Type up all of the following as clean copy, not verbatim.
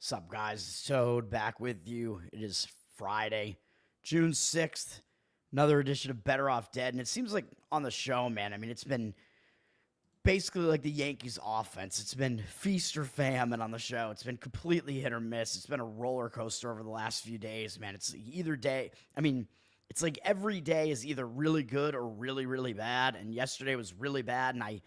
Sup, guys? So back with you. It is Friday, June 6th. Another edition of Better Off Dead. And it seems like on the show, man, I mean, it's been basically like the Yankees offense. It's been feast or famine on the show. It's been completely hit or miss. It's been a roller coaster over the last few days, man. It's either day. I mean, it's like every day is either really good or really, really bad. And yesterday was really bad. And I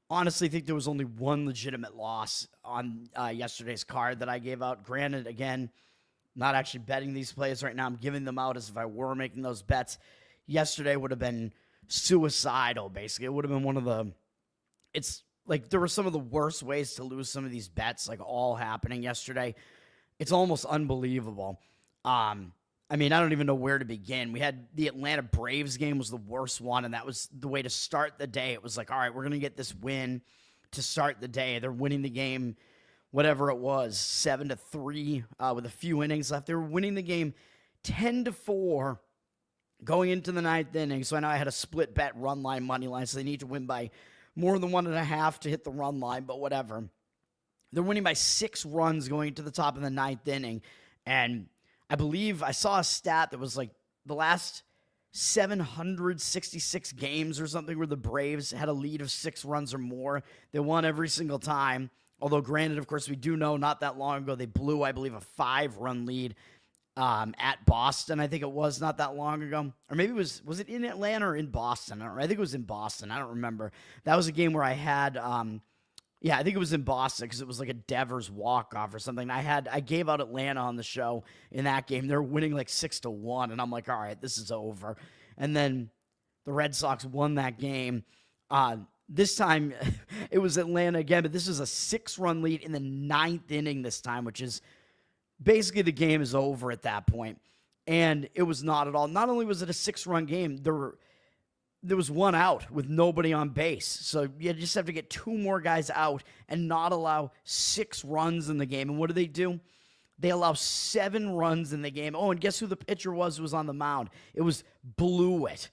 honestly think there was only one legitimate loss on yesterday's card that I gave out. Granted, again, not actually betting these plays right now. I'm giving them out as if I were making those bets. Yesterday would have been suicidal, basically. It would have been one of the... It's like there were some of the worst ways to lose some of these bets, like all happening yesterday. It's almost unbelievable. I mean, I don't even know where to begin. We had the Atlanta Braves game was the worst one, and that was the way to start the day. It was like, all right, we're going to get this win to start the day. They're winning the game, whatever it was, 7-3 with a few innings left. They were winning the game 10-4 going into the ninth inning. So I know I had a split bet run line, money line, so they need to win by more than 1.5 to hit the run line, but whatever. They're winning by 6 runs going into the top of the ninth inning, and I believe I saw a stat that was like the last 766 games or something where the Braves had a lead of 6 runs or more. They won every single time. Although, granted, of course, we do know not that long ago they blew, I believe, a 5-run lead at Boston. I think it was not that long ago. Or maybe was it in Atlanta or in Boston? I think it was in Boston. I don't remember. That was a game where I had... Yeah, I think it was in Boston because it was like a Devers walk-off or something. I gave out Atlanta on the show in that game. They're winning like 6-1, and I'm like, all right, this is over. And then the Red Sox won that game. This time, it was Atlanta again, but this is a 6-run lead in the ninth inning this time, which is basically the game is over at that point. And it was not at all. Not only was it a 6-run game, there was one out with nobody on base. So you just have to get 2 more guys out and not allow 6 runs in the game. And what do? They allow 7 runs in the game. Oh, and guess who the pitcher was who was on the mound? It was Blewett.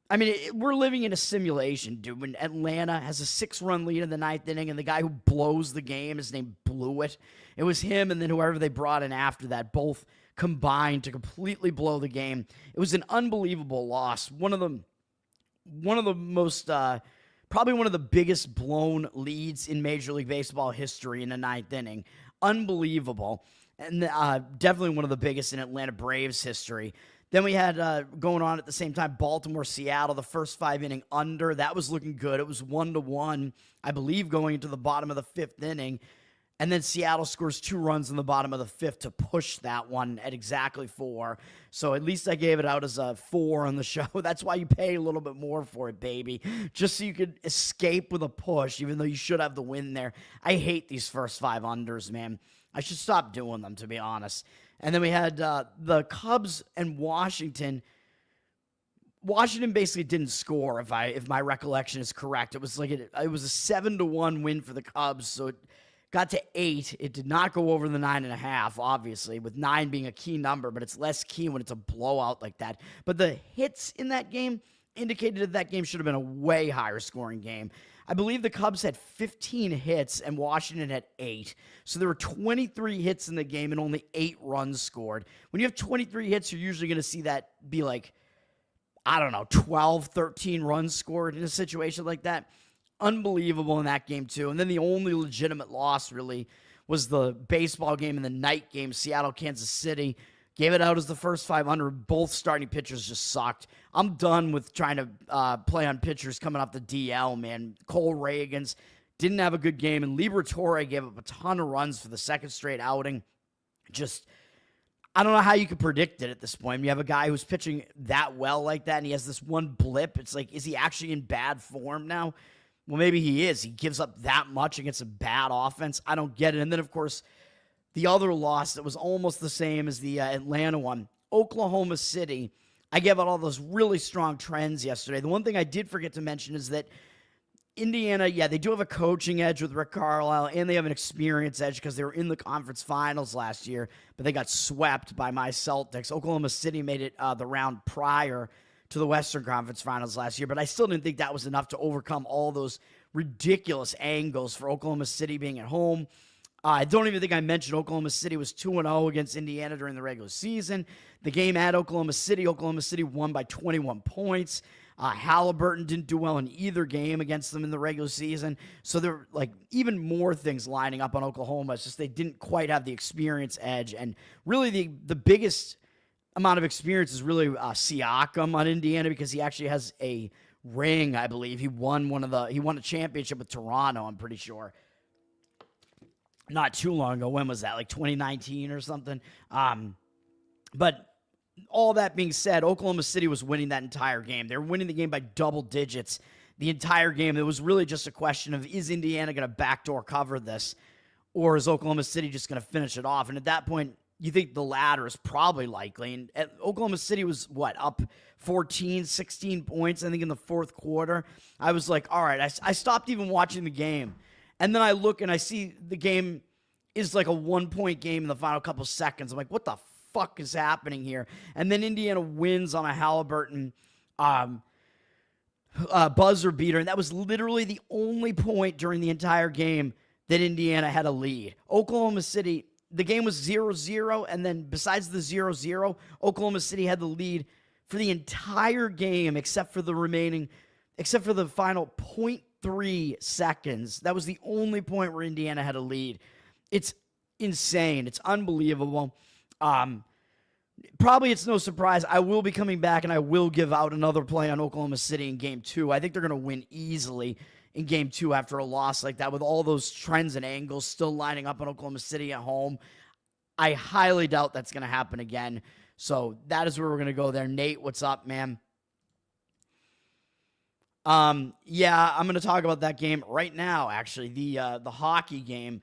I mean, we're living in a simulation, dude. When Atlanta has a 6-run lead in the ninth inning and the guy who blows the game is named Blewett. It was him and then whoever they brought in after that, both combined to completely blow the game. It was an unbelievable loss. One of the most, probably one of the biggest blown leads in Major League Baseball history in the ninth inning. Unbelievable. And definitely one of the biggest in Atlanta Braves history. Then we had going on at the same time, Baltimore, Seattle, the first 5-inning under. That was looking good. It was 1-1, I believe, going into the bottom of the 5th inning. And then Seattle scores 2 runs in the bottom of the 5th to push that one at exactly 4. So at least I gave it out as a 4 on the show. That's why you pay a little bit more for it, baby. Just so you could escape with a push, even though you should have the win there. I hate these first 5 unders, man. I should stop doing them, to be honest. And then we had the Cubs and Washington. Washington basically didn't score, if my recollection is correct. It was like it was a 7-1 win for the Cubs, so it got to 8. It did not go over the 9.5, obviously, with 9 being a key number, but it's less key when it's a blowout like that. But the hits in that game indicated that game should have been a way higher scoring game. I believe the Cubs had 15 hits and Washington had 8. So there were 23 hits in the game and only 8 runs scored. When you have 23 hits, you're usually going to see that be like, I don't know, 12, 13 runs scored in a situation like that. Unbelievable in that game, too. And then the only legitimate loss, really, was the baseball game and the night game, Seattle, Kansas City. Gave it out as the first 500. Both starting pitchers just sucked. I'm done with trying to play on pitchers coming off the DL, man. Cole Reagans didn't have a good game, and Liberatore gave up a ton of runs for the second straight outing. Just, I don't know how you could predict it at this point. You have a guy who's pitching that well like that, and he has this one blip. It's like, is he actually in bad form now? Well, maybe he is. He gives up that much against a bad offense. I don't get it. And then, of course, the other loss that was almost the same as the Atlanta one, Oklahoma City. I gave out all those really strong trends yesterday. The one thing I did forget to mention is that Indiana, yeah, they do have a coaching edge with Rick Carlisle, and they have an experience edge because they were in the conference finals last year, but they got swept by my Celtics. Oklahoma City made it the round prior to the Western Conference Finals last year, but I still didn't think that was enough to overcome all those ridiculous angles for Oklahoma City being at home. I don't even think I mentioned Oklahoma City was 2-0 against Indiana during the regular season. The game at Oklahoma City won by 21 points. Halliburton didn't do well in either game against them in the regular season. So there were like even more things lining up on Oklahoma. It's just they didn't quite have the experience edge. And really the biggest amount of experience is really Siakam on Indiana, because he actually has a ring, I believe. He won a championship with Toronto, I'm pretty sure. Not too long ago. When was that? Like 2019 or something? But all that being said, Oklahoma City was winning that entire game. They were winning the game by double digits the entire game. It was really just a question of, is Indiana going to backdoor cover this, or is Oklahoma City just going to finish it off? And at that point, you think the latter is probably likely. And Oklahoma City was, up 14, 16 points, I think, in the fourth quarter. I was like, all right, I stopped even watching the game. And then I look and I see the game is like a 1-point game in the final couple seconds. I'm like, what the fuck is happening here? And then Indiana wins on a Halliburton buzzer beater. And that was literally the only point during the entire game that Indiana had a lead. Oklahoma City, the game was 0-0. And then besides the 0-0, Oklahoma City had the lead for the entire game except for the final 0.3 seconds. That was the only point where Indiana had a lead. It's insane. It's unbelievable. Probably it's no surprise. I will be coming back and I will give out another play on Oklahoma City in game 2. I think they're going to win easily in game 2 after a loss like that, with all those trends and angles still lining up on Oklahoma City at home. I highly doubt that's going to happen again. So that is where we're going to go there. Nate, what's up, man? Yeah, I'm going to talk about that game right now, actually. The hockey game.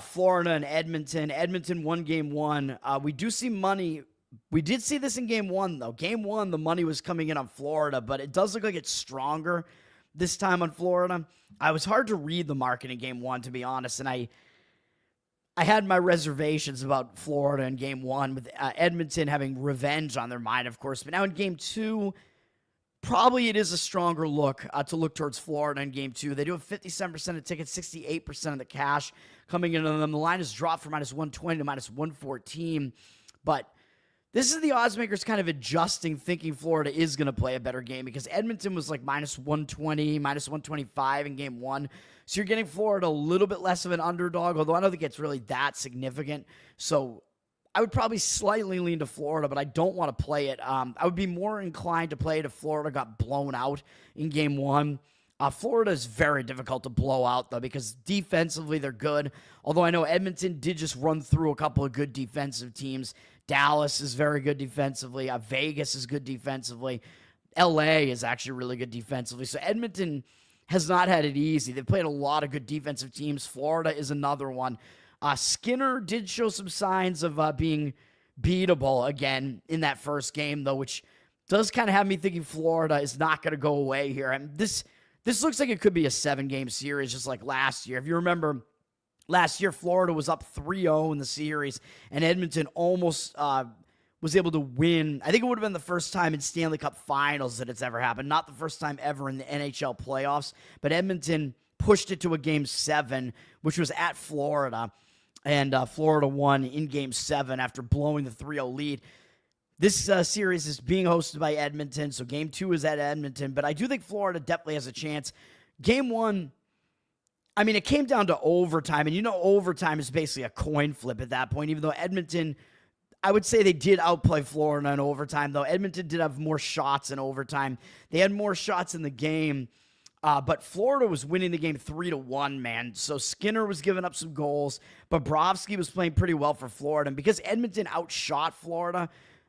Florida and Edmonton. Edmonton won game 1. We do see money. We did see this in game 1, though. Game 1, the money was coming in on Florida, but it does look like it's stronger this time on Florida. I was hard to read the market in game 1, to be honest, and I had my reservations about Florida in game 1, with Edmonton having revenge on their mind, of course. But now in game 2, probably it is a stronger look to look towards Florida in game 2. They do have 57% of tickets, 68% of the cash coming into them. The line has dropped from -120 to -114. But this is the odds makers kind of adjusting, thinking Florida is going to play a better game, because Edmonton was like -120, -125 in game 1. So you're getting Florida a little bit less of an underdog, although I don't think it's really that significant. So I would probably slightly lean to Florida, but I don't want to play it. I would be more inclined to play it if Florida got blown out in game 1. Florida is very difficult to blow out, though, because defensively they're good. Although I know Edmonton did just run through a couple of good defensive teams. Dallas is very good defensively. Vegas is good defensively. LA is actually really good defensively. So Edmonton has not had it easy. They've played a lot of good defensive teams. Florida is another one. Skinner did show some signs of being beatable again in that first game, though, which does kind of have me thinking Florida is not going to go away here. And this looks like it could be a 7-game series, just like last year. If you remember, last year Florida was up 3-0 in the series, and Edmonton almost was able to win. I think it would have been the first time in Stanley Cup Finals that it's ever happened. Not the first time ever in the NHL playoffs, but Edmonton pushed it to a Game 7, which was at Florida. And Florida won in Game 7 after blowing the 3-0 lead. This series is being hosted by Edmonton, so Game 2 is at Edmonton. But I do think Florida definitely has a chance. Game 1, I mean, it came down to overtime. And overtime is basically a coin flip at that point, even though Edmonton, I would say they did outplay Florida in overtime, though. Edmonton did have more shots in overtime. They had more shots in the game. But Florida was winning the game 3-1, man. So Skinner was giving up some goals. Bobrovsky was playing pretty well for Florida. And because Edmonton outshot Florida,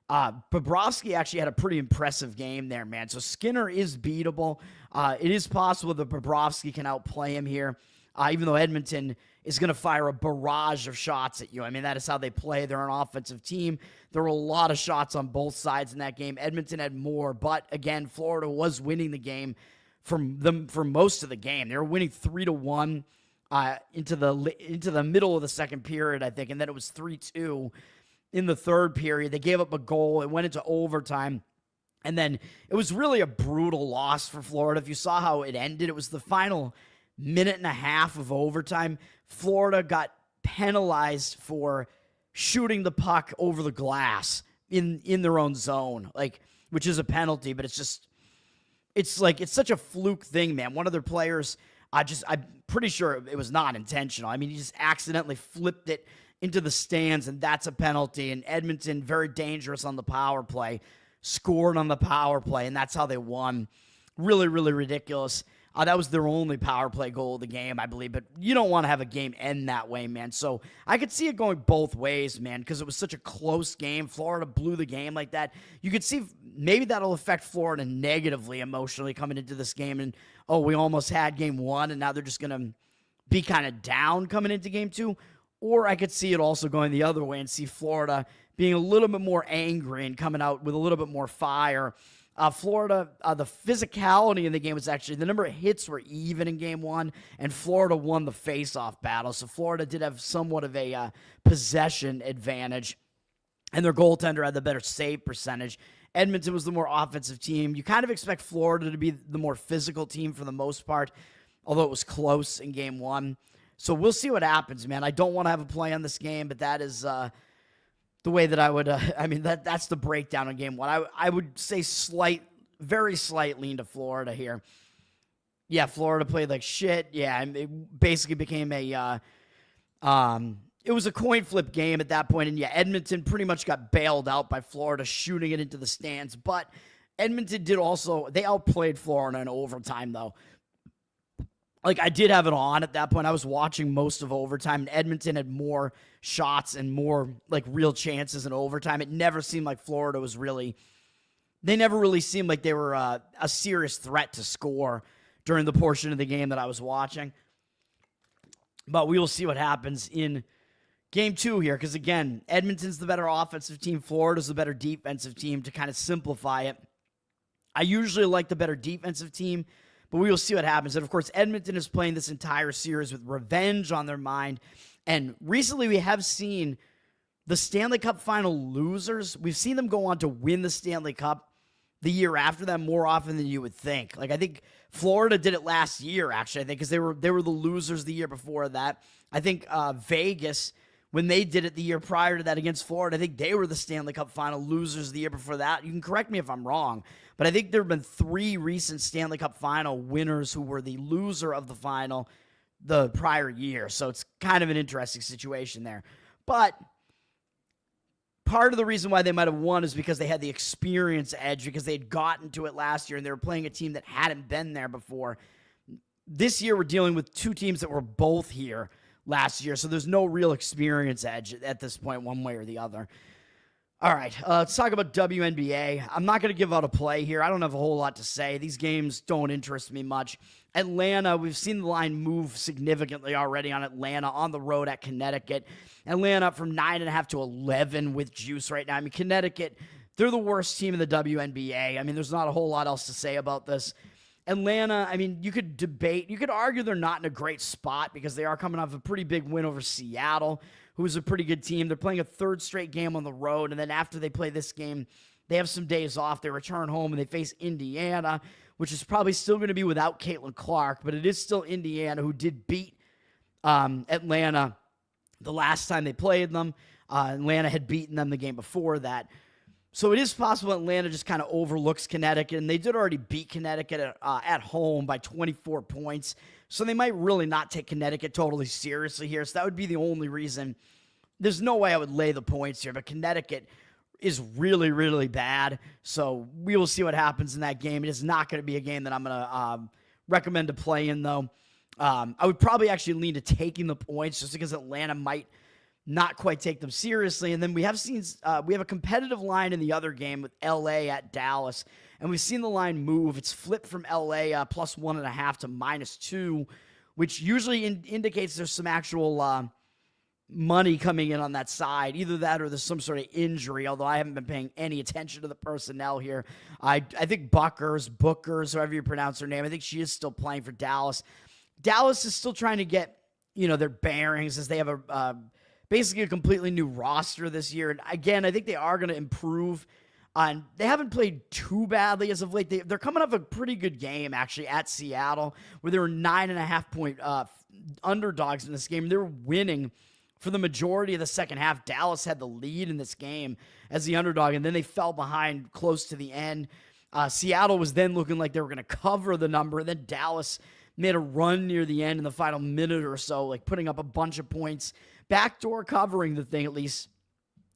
Bobrovsky actually had a pretty impressive game there, man. So Skinner is beatable. It is possible that Bobrovsky can outplay him here, even though Edmonton is going to fire a barrage of shots at you. I mean, that is how they play. They're an offensive team. There were a lot of shots on both sides in that game. Edmonton had more, but again, Florida was winning the game for most of the game. They were winning 3-1 into the middle of the second period, I think, and then it was 3-2 in the third period. They gave up a goal. It went into overtime, and then it was really a brutal loss for Florida. If you saw how it ended, it was the final minute and a half of overtime. Florida got penalized for shooting the puck over the glass in their own zone, like, which is a penalty, but it's such a fluke thing, man. One of their players, I'm pretty sure it was not intentional. I mean, he just accidentally flipped it into the stands, and that's a penalty. And Edmonton, very dangerous on the power play, scored on the power play, and that's how they won. Really, really ridiculous. That was their only power play goal of the game, I believe. But you don't want to have a game end that way, man. So I could see it going both ways, man, because it was such a close game. Florida blew the game like that. You could see maybe that'll affect Florida negatively emotionally coming into this game. And, oh, we almost had game one, and now they're just going to be kind of down coming into game two. Or I could see it also going the other way and see Florida being a little bit more angry and coming out with a little bit more fire. Florida, the physicality in the game was actually, the number of hits were even in game one, and Florida won the face-off battle. So Florida did have somewhat of a possession advantage, and their goaltender had the better save percentage. Edmonton was the more offensive team. You kind of expect Florida to be the more physical team for the most part, although it was close in game one. So we'll see what happens, man. I don't want to have a play on this game, but that is the way that I would, that's the breakdown in game one. I would say very slight lean to Florida here. Yeah, Florida played like shit. Yeah, it basically became it was a coin flip game at that point. And yeah, Edmonton pretty much got bailed out by Florida shooting it into the stands. But Edmonton they outplayed Florida in overtime, though. Like, I did have it on at that point. I was watching most of overtime, and Edmonton had more shots and more, like, real chances in overtime. It never seemed like Florida was they never really seemed like they were a serious threat to score during the portion of the game that I was watching. But we will see what happens in game two here, because, again, Edmonton's the better offensive team. Florida's the better defensive team, to kind of simplify it. I usually like the better defensive team, but we will see what happens. And, of course, Edmonton is playing this entire series with revenge on their mind. And recently we have seen the Stanley Cup final losers. We've seen them go on to win the Stanley Cup the year after that more often than you would think. Like, I think Florida did it last year, actually, I think, because they were the losers the year before that. I think Vegas, when they did it the year prior to that against Florida, I think they were the Stanley Cup final losers the year before that. You can correct me if I'm wrong, but I think there have been 3 recent Stanley Cup final winners who were the loser of the final the prior year. So it's kind of an interesting situation there. But part of the reason why they might have won is because they had the experience edge, because they had gotten to it last year and they were playing a team that hadn't been there before. This year we're dealing with 2 teams that were both here last year, so there's no real experience edge at this point, one way or the other. All right, let's talk about WNBA. I'm not going to give out a play here. I don't have a whole lot to say. These games don't interest me much. Atlanta, we've seen the line move significantly already on Atlanta on the road at Connecticut. Atlanta up from 9.5 to 11 with juice right now. I mean, Connecticut, they're the worst team in the WNBA. I mean, there's not a whole lot else to say about this. Atlanta, I mean, you could argue they're not in a great spot because they are coming off a pretty big win over Seattle, who's a pretty good team. They're playing a 3rd straight game on the road, and then after they play this game, they have some days off. They return home, and they face Indiana, which is probably still going to be without Caitlin Clark, but it is still Indiana, who did beat Atlanta the last time they played them. Atlanta had beaten them the game before that. So it is possible Atlanta just kind of overlooks Connecticut, and they did already beat Connecticut at home by 24 points. So they might really not take Connecticut totally seriously here. So that would be the only reason. There's no way I would lay the points here, but Connecticut is really, really bad. So we will see what happens in that game. It is not going to be a game that I'm going to recommend to play in, though. I would probably actually lean to taking the points just because Atlanta might not quite take them seriously. And then we have a competitive line in the other game with LA at Dallas, and we've seen the line move. It's flipped from LA plus 1.5 to -2, which usually indicates there's some actual money coming in on that side. Either that or there's some sort of injury, although I haven't been paying any attention to the personnel here. I think Bookers, however you pronounce her name, I think she is still playing for Dallas. Dallas is still trying to get, their bearings, as they have basically a completely new roster this year. And again, I think they are going to improve. They haven't played too badly as of late. They're coming off a pretty good game, actually, at Seattle, where they were 9.5 point underdogs in this game. They were winning for the majority of the second half, Dallas had the lead in this game as the underdog, and then they fell behind close to the end. Seattle was then looking like they were going to cover the number, and then Dallas made a run near the end in the final minute or so, like putting up a bunch of points, backdoor covering the thing at least.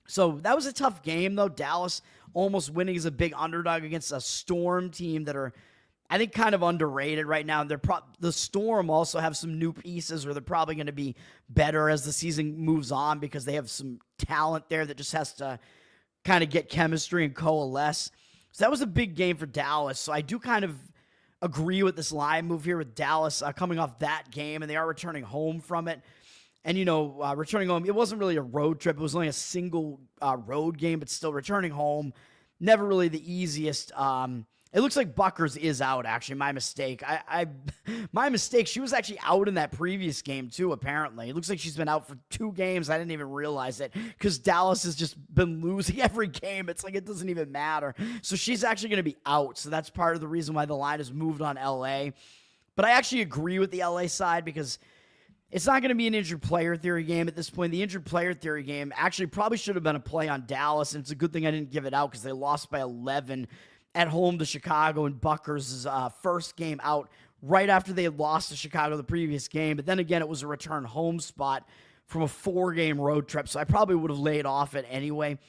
So that was a tough game, though. Dallas almost winning as a big underdog against a Storm team that are, I think, kind of underrated right now. The Storm also have some new pieces where they're probably going to be better as the season moves on because they have some talent there that just has to kind of get chemistry and coalesce. So that was a big game for Dallas. So I do kind of agree with this line move here with Dallas coming off that game, and they are returning home from it. And, returning home, it wasn't really a road trip. It was only a single road game, but still returning home, never really the easiest. It looks like Buckers is out, actually. My mistake. My mistake. She was actually out in that previous game, too, apparently. It looks like she's been out for 2 games. I didn't even realize it because Dallas has just been losing every game. It's like it doesn't even matter. So she's actually going to be out. So that's part of the reason why the line has moved on LA. But I actually agree with the LA side because it's not going to be an injured player theory game at this point. The injured player theory game actually probably should have been a play on Dallas, and it's a good thing I didn't give it out because they lost by 11 at home to Chicago in Buckers' first game out right after they had lost to Chicago the previous game. But then again, it was a return home spot from a 4-game road trip, so I probably would have laid off it anyway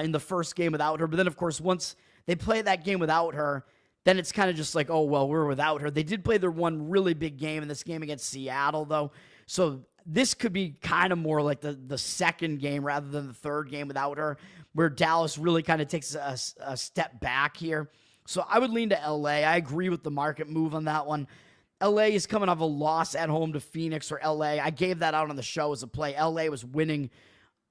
in the first game without her. But then, of course, once they play that game without her, then it's kind of just like, oh, well, we're without her. They did play their one really big game in this game against Seattle, though. So this could be kind of more like the second game rather than the third game without her, where Dallas really kind of takes a step back here. So I would lean to LA. I agree with the market move on that one. LA is coming off a loss at home to Phoenix, or LA. I gave that out on the show as a play. LA was winning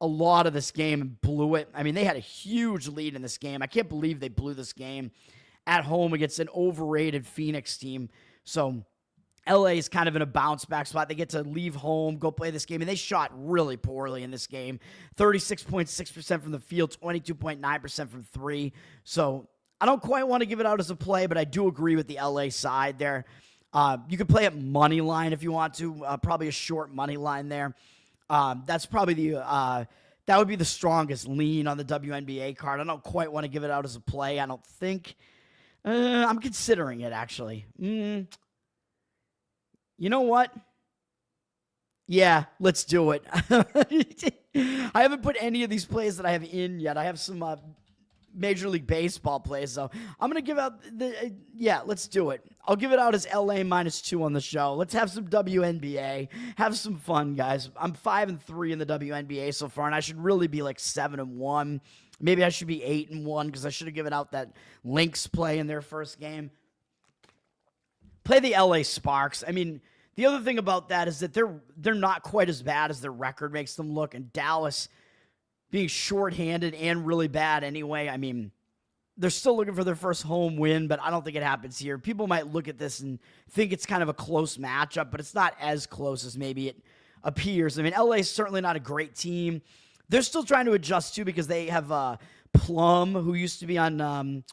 a lot of this game and blew it. I mean, they had a huge lead in this game. I can't believe they blew this game at home against an overrated Phoenix team. So LA is kind of in a bounce back spot. They get to leave home, go play this game, and they shot really poorly in this game. 36.6% from the field, 22.9% from 3. So I don't quite want to give it out as a play, but I do agree with the LA side there. You could play at money line if you want to, probably a short money line there. That's probably that would be the strongest lean on the WNBA card. I don't quite want to give it out as a play. I don't think. I'm considering it, actually. You know what? Yeah, let's do it. I haven't put any of these plays that I have in yet. I have some Major League Baseball plays, so I'm going to give out yeah, let's do it. I'll give it out as LA -2 on the show. Let's have some WNBA. Have some fun, guys. I'm 5-3 in the WNBA so far, and I should really be like 7-1. Maybe I should be 8-1 because I should have given out that Lynx play in their first game. Play the LA Sparks. I mean, the other thing about that is that they're not quite as bad as their record makes them look, and Dallas being shorthanded and really bad anyway. I mean, they're still looking for their first home win, but I don't think it happens here. People might look at this and think it's kind of a close matchup, but it's not as close as maybe it appears. I mean, LA is certainly not a great team. They're still trying to adjust too because they have Plum, who used to be on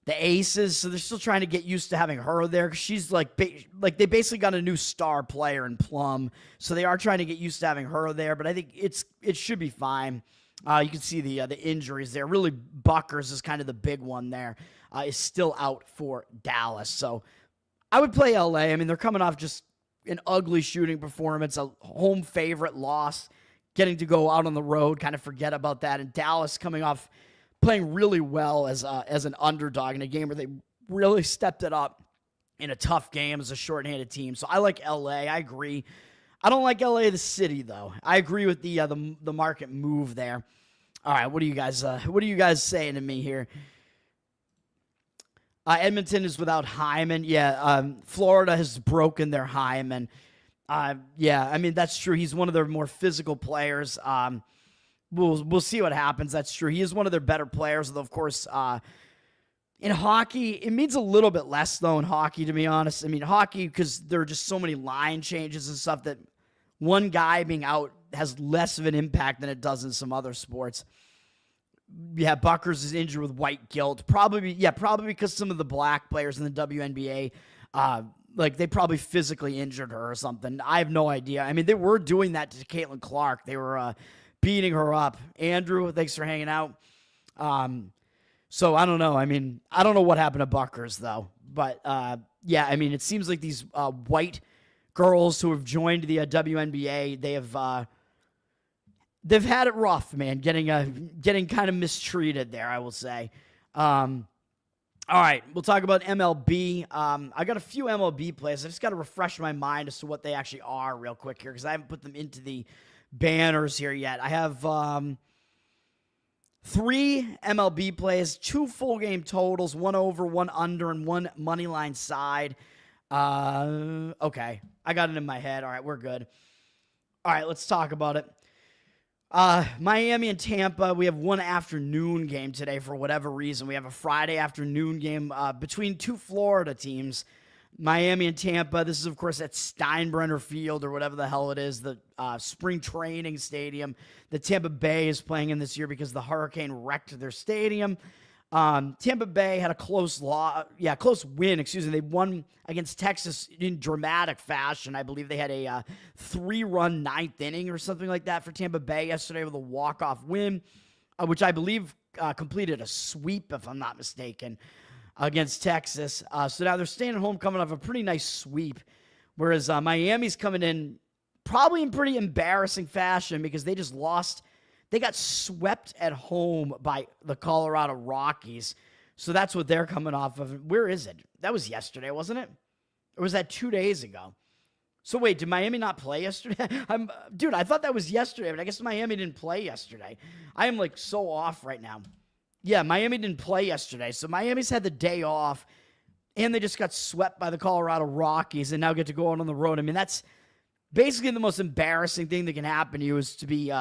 the Aces, so they're still trying to get used to having her there. Cause she's like they basically got a new star player in Plum, so they are trying to get used to having her there. But I think it should be fine. You can see the injuries there. Really, Buckers is kind of the big one there. Is still out for Dallas, so I would play LA. I mean, they're coming off just an ugly shooting performance, a home favorite loss, getting to go out on the road, kind of forget about that, and Dallas coming off playing really well as an underdog in a game where they really stepped it up in a tough game as a shorthanded team. So I like LA. I agree. I don't like LA the city though. I agree with the market move there. All right, what are you guys saying to me here? Edmonton is without Hyman. Yeah, Florida has broken their Hyman. Yeah, I mean that's true. He's one of their more physical players. We'll see what happens. That's true. He is one of their better players, though, of course. In hockey, it means a little bit less, though, in hockey, to be honest. I mean, hockey, because there are just so many line changes and stuff that one guy being out has less of an impact than it does in some other sports. Yeah, Buckers is injured with white guilt. Probably because some of the black players in the WNBA like they probably physically injured her or something. I have no idea. I mean, they were doing that to Caitlin Clark. They were beating her up. Andrew, thanks for hanging out. So I don't know. I mean, I don't know what happened to Buckers though. But yeah, I mean, it seems like these white girls who have joined the WNBA, they've had it rough, man. Getting kind of mistreated there, I will say. All right, we'll talk about MLB. I got a few MLB plays. I just got to refresh my mind as to what they actually are real quick here because I haven't put them into the banners here yet. I have 3 MLB plays, 2 full game totals, 1 over, 1 under, and 1 money line side. Okay, I got it in my head. All right, we're good. All right, let's talk about it. Miami and Tampa, we have 1 afternoon game today for whatever reason. We have a Friday afternoon game between 2 Florida teams, Miami and Tampa. This is, of course, at Steinbrenner Field or whatever the hell it is, the spring training stadium that Tampa Bay is playing in this year because the hurricane wrecked their stadium. Tampa Bay had a close win. They won against Texas in dramatic fashion. I believe they had a 3-run 9th inning or something like that for Tampa Bay yesterday with a walk-off win, which I believe completed a sweep, if I'm not mistaken, against Texas. So now they're staying at home coming off a pretty nice sweep, whereas Miami's coming in probably in pretty embarrassing fashion because they just lost. They got swept at home by the Colorado Rockies. So that's what they're coming off of. Where is it? That was yesterday, wasn't it? Or was that 2 days ago? So wait, did Miami not play yesterday? Dude, I thought that was yesterday, but I guess Miami didn't play yesterday. I am like so off right now. Yeah, Miami didn't play yesterday. So Miami's had the day off, and they just got swept by the Colorado Rockies and now get to go out on the road. I mean, that's basically the most embarrassing thing that can happen to you is to be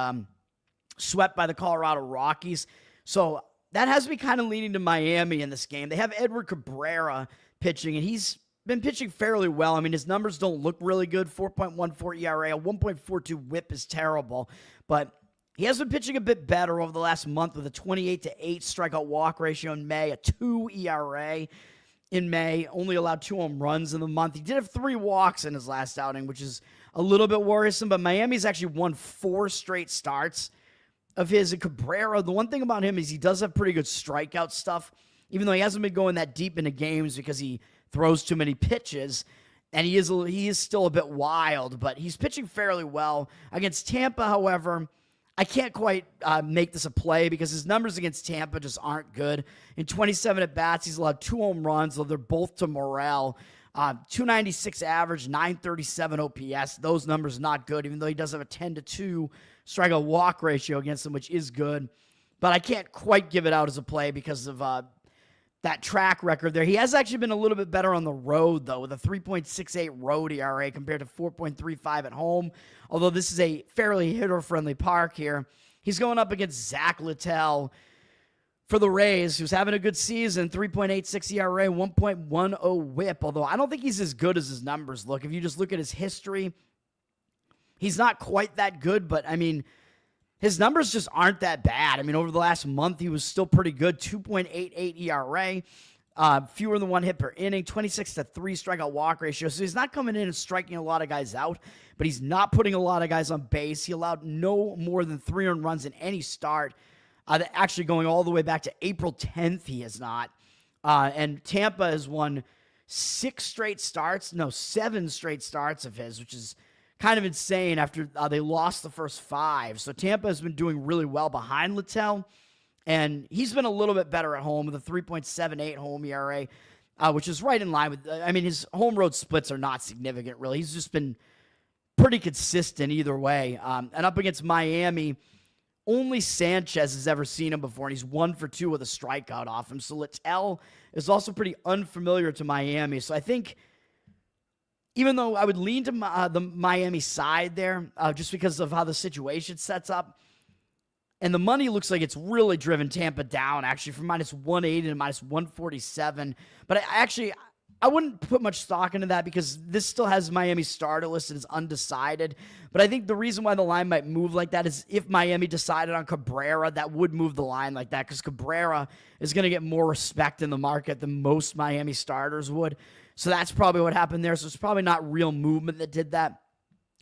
swept by the Colorado Rockies. So that has me kind of leaning to Miami in this game. They have Edward Cabrera pitching, and he's been pitching fairly well. I mean, his numbers don't look really good. 4.14 ERA, a 1.42 whip is terrible. But he has been pitching a bit better over the last month with a 28-8 strikeout walk ratio in May, a 2 ERA in May, only allowed 2 home runs in the month. He did have 3 walks in his last outing, which is a little bit worrisome. But Miami's actually won 4 straight starts of his. And Cabrera, the one thing about him is he does have pretty good strikeout stuff, even though he hasn't been going that deep into games because he throws too many pitches, and he is still a bit wild, but he's pitching fairly well. Against Tampa, however, I can't quite make this a play because his numbers against Tampa just aren't good. In 27 at-bats, he's allowed 2 home runs, though they're both to Morel. 296 average, 937 OPS. Those numbers not good, even though he does have a 10-2 strikeout walk ratio against them, which is good. But I can't quite give it out as a play because of that track record there. He has actually been a little bit better on the road, though, with a 3.68 road ERA compared to 4.35 at home. Although this is a fairly hitter-friendly park here. He's going up against Zach Littell for the Rays, who's having a good season, 3.86 ERA, 1.10 whip, although I don't think he's as good as his numbers look. If you just look at his history, he's not quite that good, but, I mean, his numbers just aren't that bad. I mean, over the last month, he was still pretty good, 2.88 ERA, fewer than 1 hit per inning, 26-3 strikeout walk ratio, so he's not coming in and striking a lot of guys out, but he's not putting a lot of guys on base. He allowed no more than 3 earned runs in any start. Actually going all the way back to April 10th, he has not. And Tampa has won 7 straight starts of his, which is kind of insane after they lost the first 5. So Tampa has been doing really well behind Littell, and he's been a little bit better at home with a 3.78 home ERA, which is right in line with, I mean, his home road splits are not significant, really. He's just been pretty consistent either way. And up against Miami, only Sanchez has ever seen him before, and he's 1 for 2 with a strikeout off him. So Littell is also pretty unfamiliar to Miami. So I think, even though I would lean to the Miami side there, just because of how the situation sets up, and the money looks like it's really driven Tampa down, actually, from -180 to -147. But I wouldn't put much stock into that because this still has Miami starter listed as undecided. But I think the reason why the line might move like that is if Miami decided on Cabrera, that would move the line like that because Cabrera is going to get more respect in the market than most Miami starters would. So that's probably what happened there. So it's probably not real movement that did that.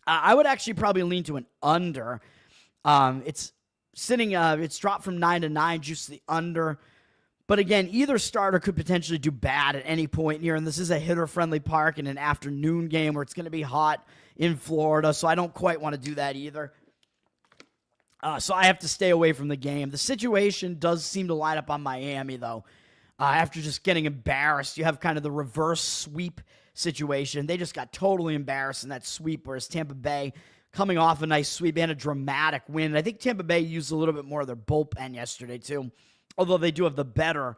I would actually probably lean to an under. It's sitting, it's dropped from 9-9, juice to the under. But again, either starter could potentially do bad at any point here. And this is a hitter-friendly park in an afternoon game where it's going to be hot in Florida. So I don't quite want to do that either. So I have to stay away from the game. The situation does seem to line up on Miami, though. After just getting embarrassed, you have kind of the reverse sweep situation. They just got totally embarrassed in that sweep, whereas Tampa Bay, coming off a nice sweep and a dramatic win. And I think Tampa Bay used a little bit more of their bullpen yesterday, too, although they do have the better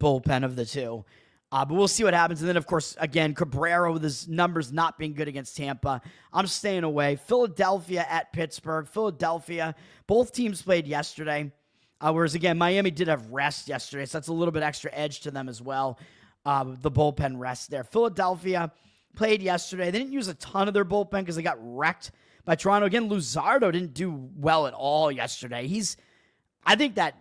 bullpen of the two. But we'll see what happens. And then, of course, again, Cabrera with his numbers not being good against Tampa. I'm staying away. Philadelphia at Pittsburgh. Philadelphia, both teams played yesterday. Whereas, again, Miami did have rest yesterday, so that's a little bit extra edge to them as well. The bullpen rest there. Philadelphia played yesterday. They didn't use a ton of their bullpen because they got wrecked by Toronto. Again, Luzardo didn't do well at all yesterday. I think that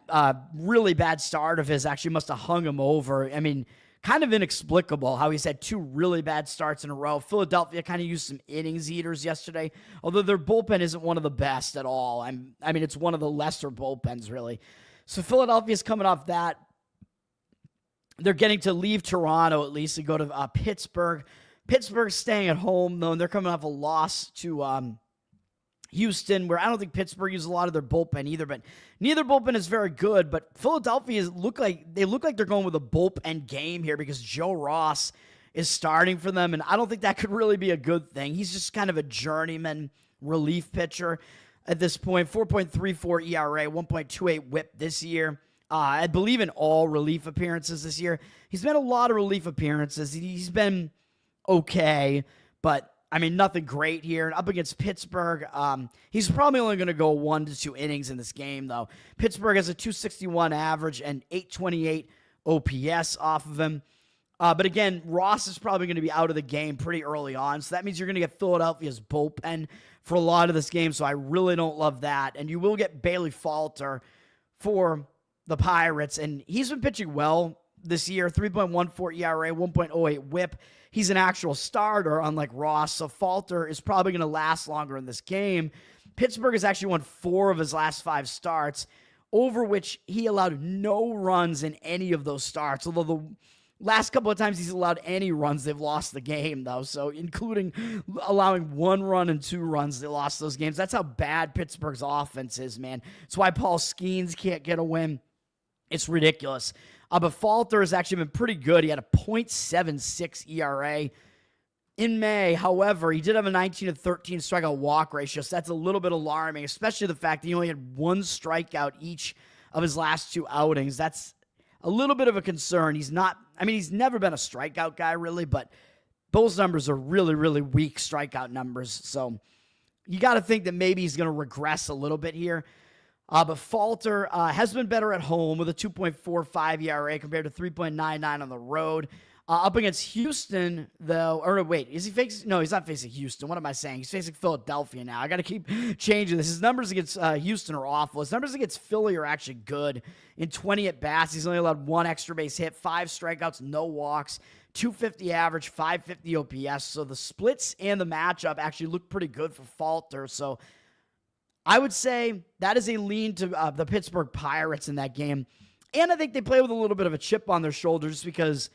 really bad start of his actually must have hung him over. I mean, kind of inexplicable how he's had two really bad starts in a row. Philadelphia kind of used some innings eaters yesterday, although their bullpen isn't one of the best at all. I mean, it's one of the lesser bullpens, really. So Philadelphia's coming off that. They're getting to leave Toronto, at least, and go to Pittsburgh. Pittsburgh's staying at home, though, and they're coming off a loss to Houston, where I don't think Pittsburgh uses a lot of their bullpen either, but neither bullpen is very good. But Philadelphia look like they're going with a bullpen game here because Joe Ross is starting for them, and I don't think that could really be a good thing. He's just kind of a journeyman relief pitcher at this point. 4.34 ERA, 1.28 WHIP this year. I believe in all relief appearances this year. He's been a lot of relief appearances. He's been okay, but I mean, nothing great here. Up against Pittsburgh, he's probably only going to go 1 to 2 innings in this game, though. Pittsburgh has a 261 average and 828 OPS off of him. But again, Ross is probably going to be out of the game pretty early on, so that means you're going to get Philadelphia's bullpen for a lot of this game, so I really don't love that. And you will get Bailey Falter for the Pirates, and he's been pitching well this year. 3.14 ERA, 1.08 WHIP. He's an actual starter, unlike Ross, so Falter is probably going to last longer in this game. Pittsburgh has actually won 4 of his last 5 starts, over which he allowed no runs in any of those starts, although the last couple of times he's allowed any runs, they've lost the game, though, so including allowing 1 run and 2 runs, they lost those games. That's how bad Pittsburgh's offense is, man. It's why Paul Skeens can't get a win. It's ridiculous. But Falter has actually been pretty good. He had a .76 ERA in May. However, he did have a 19-13 strikeout walk ratio, so that's a little bit alarming, especially the fact that he only had 1 strikeout each of his last 2 outings. That's a little bit of a concern. He's never been a strikeout guy, really, but those numbers are really, really weak strikeout numbers. So you got to think that maybe he's going to regress a little bit here. But Falter has been better at home with a 2.45 ERA compared to 3.99 on the road. Up against Houston, though, or wait, is he facing? No, he's not facing Houston. What am I saying? He's facing Philadelphia now. I got to keep changing this. His numbers against Houston are awful. His numbers against Philly are actually good. In 20 at-bats, he's only allowed 1 extra base hit, 5 strikeouts, no walks, 250 average, 550 OPS. So the splits and the matchup actually look pretty good for Falter. So I would say that is a lean to the Pittsburgh Pirates in that game. And I think they play with a little bit of a chip on their shoulder just because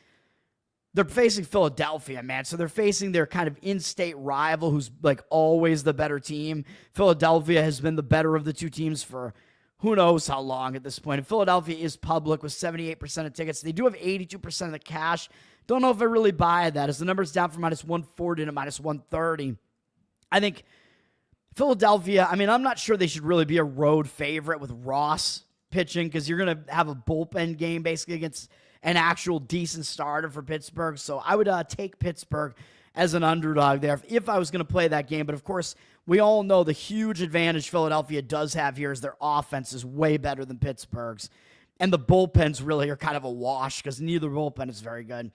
they're facing Philadelphia, man. So they're facing their kind of in-state rival who's like always the better team. Philadelphia has been the better of the 2 teams for who knows how long at this point. And Philadelphia is public with 78% of tickets. They do have 82% of the cash. Don't know if I really buy that as the number's down from -140 to -130. I think Philadelphia, I'm not sure they should really be a road favorite with Ross pitching because you're going to have a bullpen game basically against an actual decent starter for Pittsburgh. So I would take Pittsburgh as an underdog there if I was going to play that game. But, of course, we all know the huge advantage Philadelphia does have here is their offense is way better than Pittsburgh's. And the bullpens really are kind of a wash because neither bullpen is very good.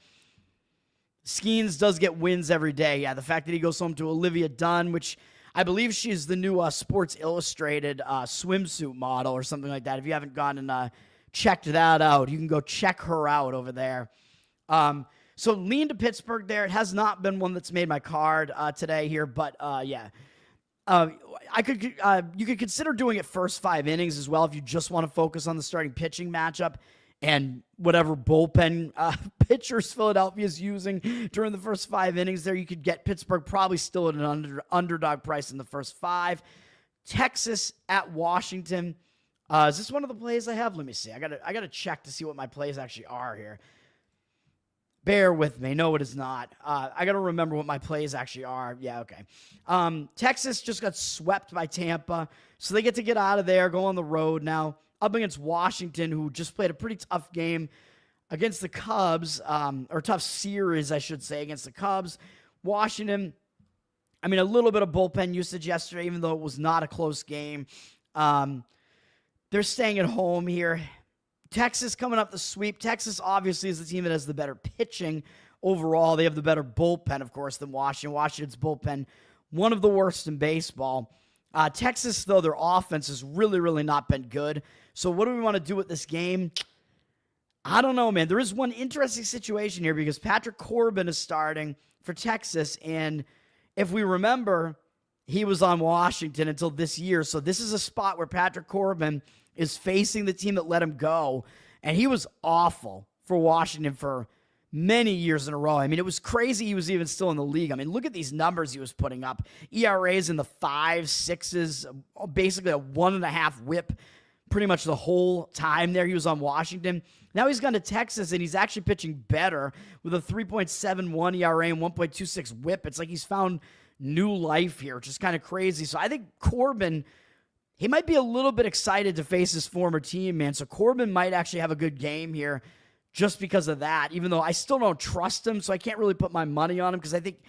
Skeens does get wins every day. Yeah, the fact that he goes home to Olivia Dunn, which I believe she's the new Sports Illustrated swimsuit model or something like that. If you haven't gone and checked that out, you can go check her out over there. So lean to Pittsburgh there. It has not been one that's made my card today here, but yeah. You could consider doing it first 5 innings as well if you just want to focus on the starting pitching matchup and whatever bullpen pitchers Philadelphia is using during the first 5 innings there. You could get Pittsburgh probably still at an underdog price in the first 5. Texas at Washington. Is this one of the plays I have? Let me see. I gotta check to see what my plays actually are here. Bear with me. No, it is not. I got to remember what my plays actually are. Yeah, okay. Texas just got swept by Tampa, so they get out of there, go on the road now, up against Washington, who just played a pretty tough game against the Cubs, or tough series, I should say, against the Cubs. Washington, I mean, a little bit of bullpen usage yesterday, even though it was not a close game. They're staying at home here. Texas coming up the sweep. Texas obviously is the team that has the better pitching overall. They have the better bullpen, of course, than Washington. Washington's bullpen, one of the worst in baseball. Texas, though, their offense has really, really not been good. So what do we want to do with this game? I don't know, man. There is one interesting situation here because Patrick Corbin is starting for Texas, and if we remember, he was on Washington until this year. So this is a spot where Patrick Corbin is facing the team that let him go, and he was awful for Washington for many years in a row. I mean, it was crazy he was even still in the league. I mean, look at these numbers he was putting up. ERAs in the 5s, 6s, basically a 1.5 whip pretty much the whole time there he was on Washington. Now he's gone to Texas, and he's actually pitching better with a 3.71 ERA and 1.26 whip. It's like he's found new life here, which is kind of crazy. So I think Corbin, he might be a little bit excited to face his former team, man. So Corbin might actually have a good game here just because of that, even though I still don't trust him, so I can't really put my money on him because I think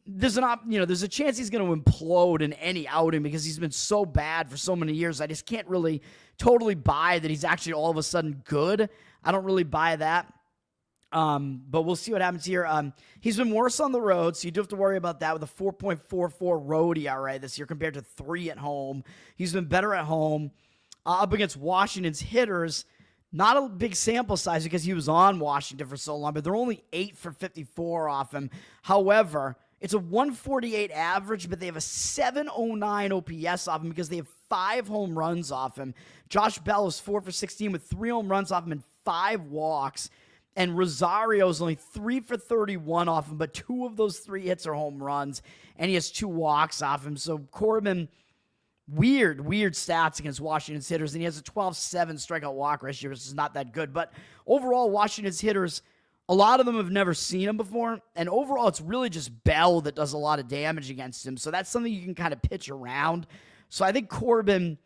there's a chance he's going to implode in any outing because he's been so bad for so many years. I just can't really totally buy that he's actually all of a sudden good. I don't really buy that. But we'll see what happens here. He's been worse on the road, so you do have to worry about that with a 4.44 road ERA this year compared to 3 at home. He's been better at home. Up against Washington's hitters, not a big sample size because he was on Washington for so long, but they're only 8 for 54 off him. However, it's a 148 average, but they have a 709 OPS off him because they have 5 home runs off him. Josh Bell is 4 for 16 with 3 home runs off him and 5 walks. And Rosario's only 3 for 31 off him, but 2 of those 3 hits are home runs, and he has 2 walks off him. So Corbin, weird stats against Washington's hitters, and he has a 12-7 strikeout walk ratio, which is not that good. But overall, Washington's hitters, a lot of them have never seen him before, and overall, it's really just Bell that does a lot of damage against him. So that's something you can kind of pitch around. So I think Corbin,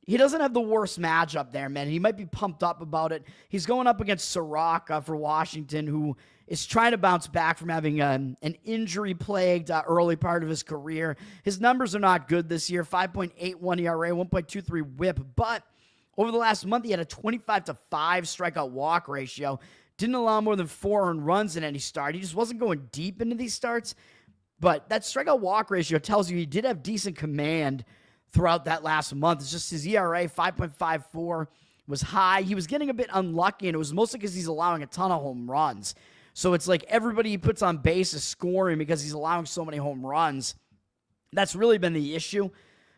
he doesn't have the worst matchup there, man. He might be pumped up about it. He's going up against Soroka for Washington, who is trying to bounce back from having an injury-plagued early part of his career. His numbers are not good this year, 5.81 ERA, 1.23 whip, but over the last month, he had a 25-5 strikeout walk ratio. Didn't allow more than 4 earned runs in any start. He just wasn't going deep into these starts, but that strikeout walk ratio tells you he did have decent command throughout that last month. It's just his ERA, 5.54, was high. He was getting a bit unlucky, and it was mostly because he's allowing a ton of home runs. So it's like everybody he puts on base is scoring because he's allowing so many home runs. That's really been the issue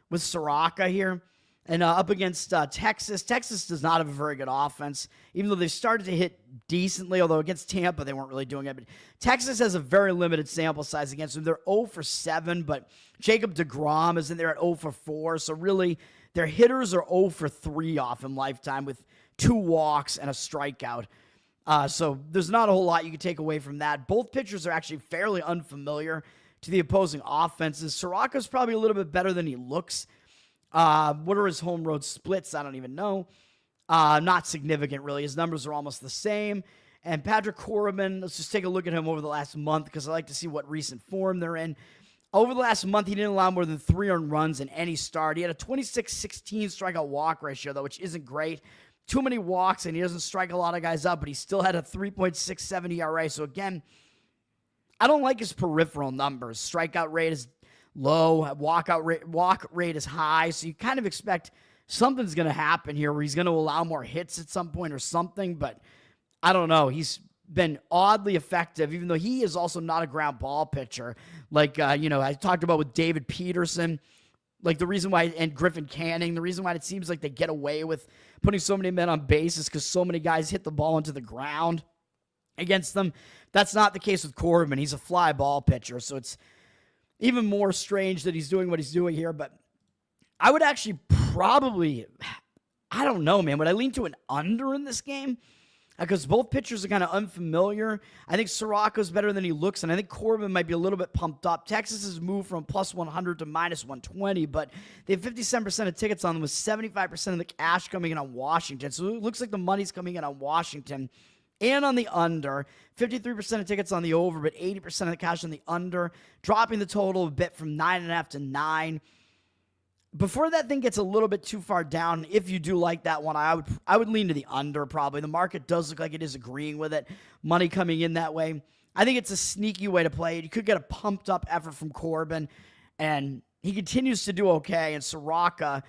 with Soroka here. And up against Texas, Texas does not have a very good offense, even though they've started to hit decently, although against Tampa they weren't really doing it. But Texas has a very limited sample size against them. They're 0 for 7, but Jacob deGrom is in there at 0 for 4. So really, their hitters are 0 for 3 off in lifetime with 2 walks and a strikeout. So there's not a whole lot you can take away from that. Both pitchers are actually fairly unfamiliar to the opposing offenses. Soroka's probably a little bit better than he looks. What are his home road splits? I don't even know. Not significant, really. His numbers are almost the same. And Patrick Corbin, let's just take a look at him over the last month because I like to see what recent form they're in. Over the last month, he didn't allow more than 3 earned runs in any start. He had a 26-16 strikeout walk ratio, though, which isn't great. Too many walks, and he doesn't strike a lot of guys out, but he still had a 3.67 ERA. So, again, I don't like his peripheral numbers. Strikeout rate is low, walk rate is high, so you kind of expect something's going to happen here where he's going to allow more hits at some point or something, but I don't know. He's been oddly effective, even though he is also not a ground ball pitcher. Like, I talked about with David Peterson, like the reason why, and Griffin Canning, the reason why it seems like they get away with putting so many men on base is because so many guys hit the ball into the ground against them. That's not the case with Corbin. He's a fly ball pitcher, so it's even more strange that he's doing what he's doing here. But I would actually probably, I don't know, man. Would I lean to an under in this game? Because both pitchers are kind of unfamiliar. I think Soroka's better than he looks, and I think Corbin might be a little bit pumped up. Texas has moved from plus 100 to minus 120, but they have 57% of tickets on them with 75% of the cash coming in on Washington. So it looks like the money's coming in on Washington and on the under. 53% of tickets on the over, but 80% of the cash on the under, dropping the total a bit from 9.5 to 9. Before that thing gets a little bit too far down, if you do like that one, I would lean to the under probably. The market does look like it is agreeing with it. Money coming in that way. I think it's a sneaky way to play it. You could get a pumped up effort from Corbin, and he continues to do okay, and Soroka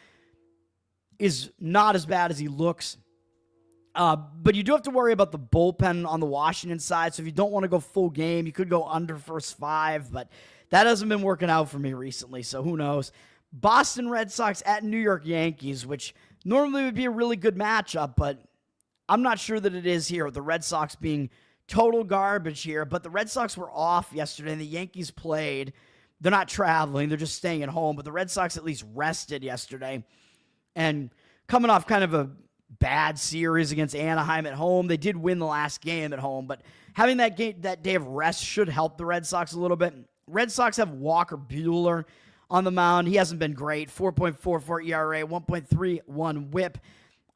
is not as bad as he looks. But you do have to worry about the bullpen on the Washington side, so if you don't want to go full game, you could go under first 5, but that hasn't been working out for me recently, so who knows. Boston Red Sox at New York Yankees, which normally would be a really good matchup, but I'm not sure that it is here. The Red Sox being total garbage here, but the Red Sox were off yesterday, and the Yankees played. They're not traveling. They're just staying at home, but the Red Sox at least rested yesterday. And coming off kind of a bad series against Anaheim at home, they did win the last game at home, but having that day of rest should help the Red Sox a little bit. Red Sox have Walker Buehler on the mound. He hasn't been great. 4.44 ERA, 1.31 whip.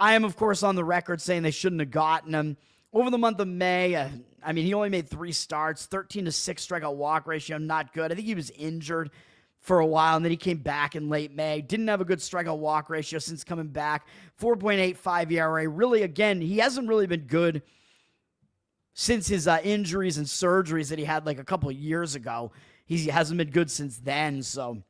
I am, of course, on the record saying they shouldn't have gotten him. Over the month of May, he only made 3 starts, 13-6 strikeout walk ratio, not good. I think he was injured for a while, and then he came back in late May. Didn't have a good strikeout walk ratio since coming back. 4.85 ERA. Really, again, he hasn't really been good since his injuries and surgeries that he had like a couple of years ago. He hasn't been good since then, so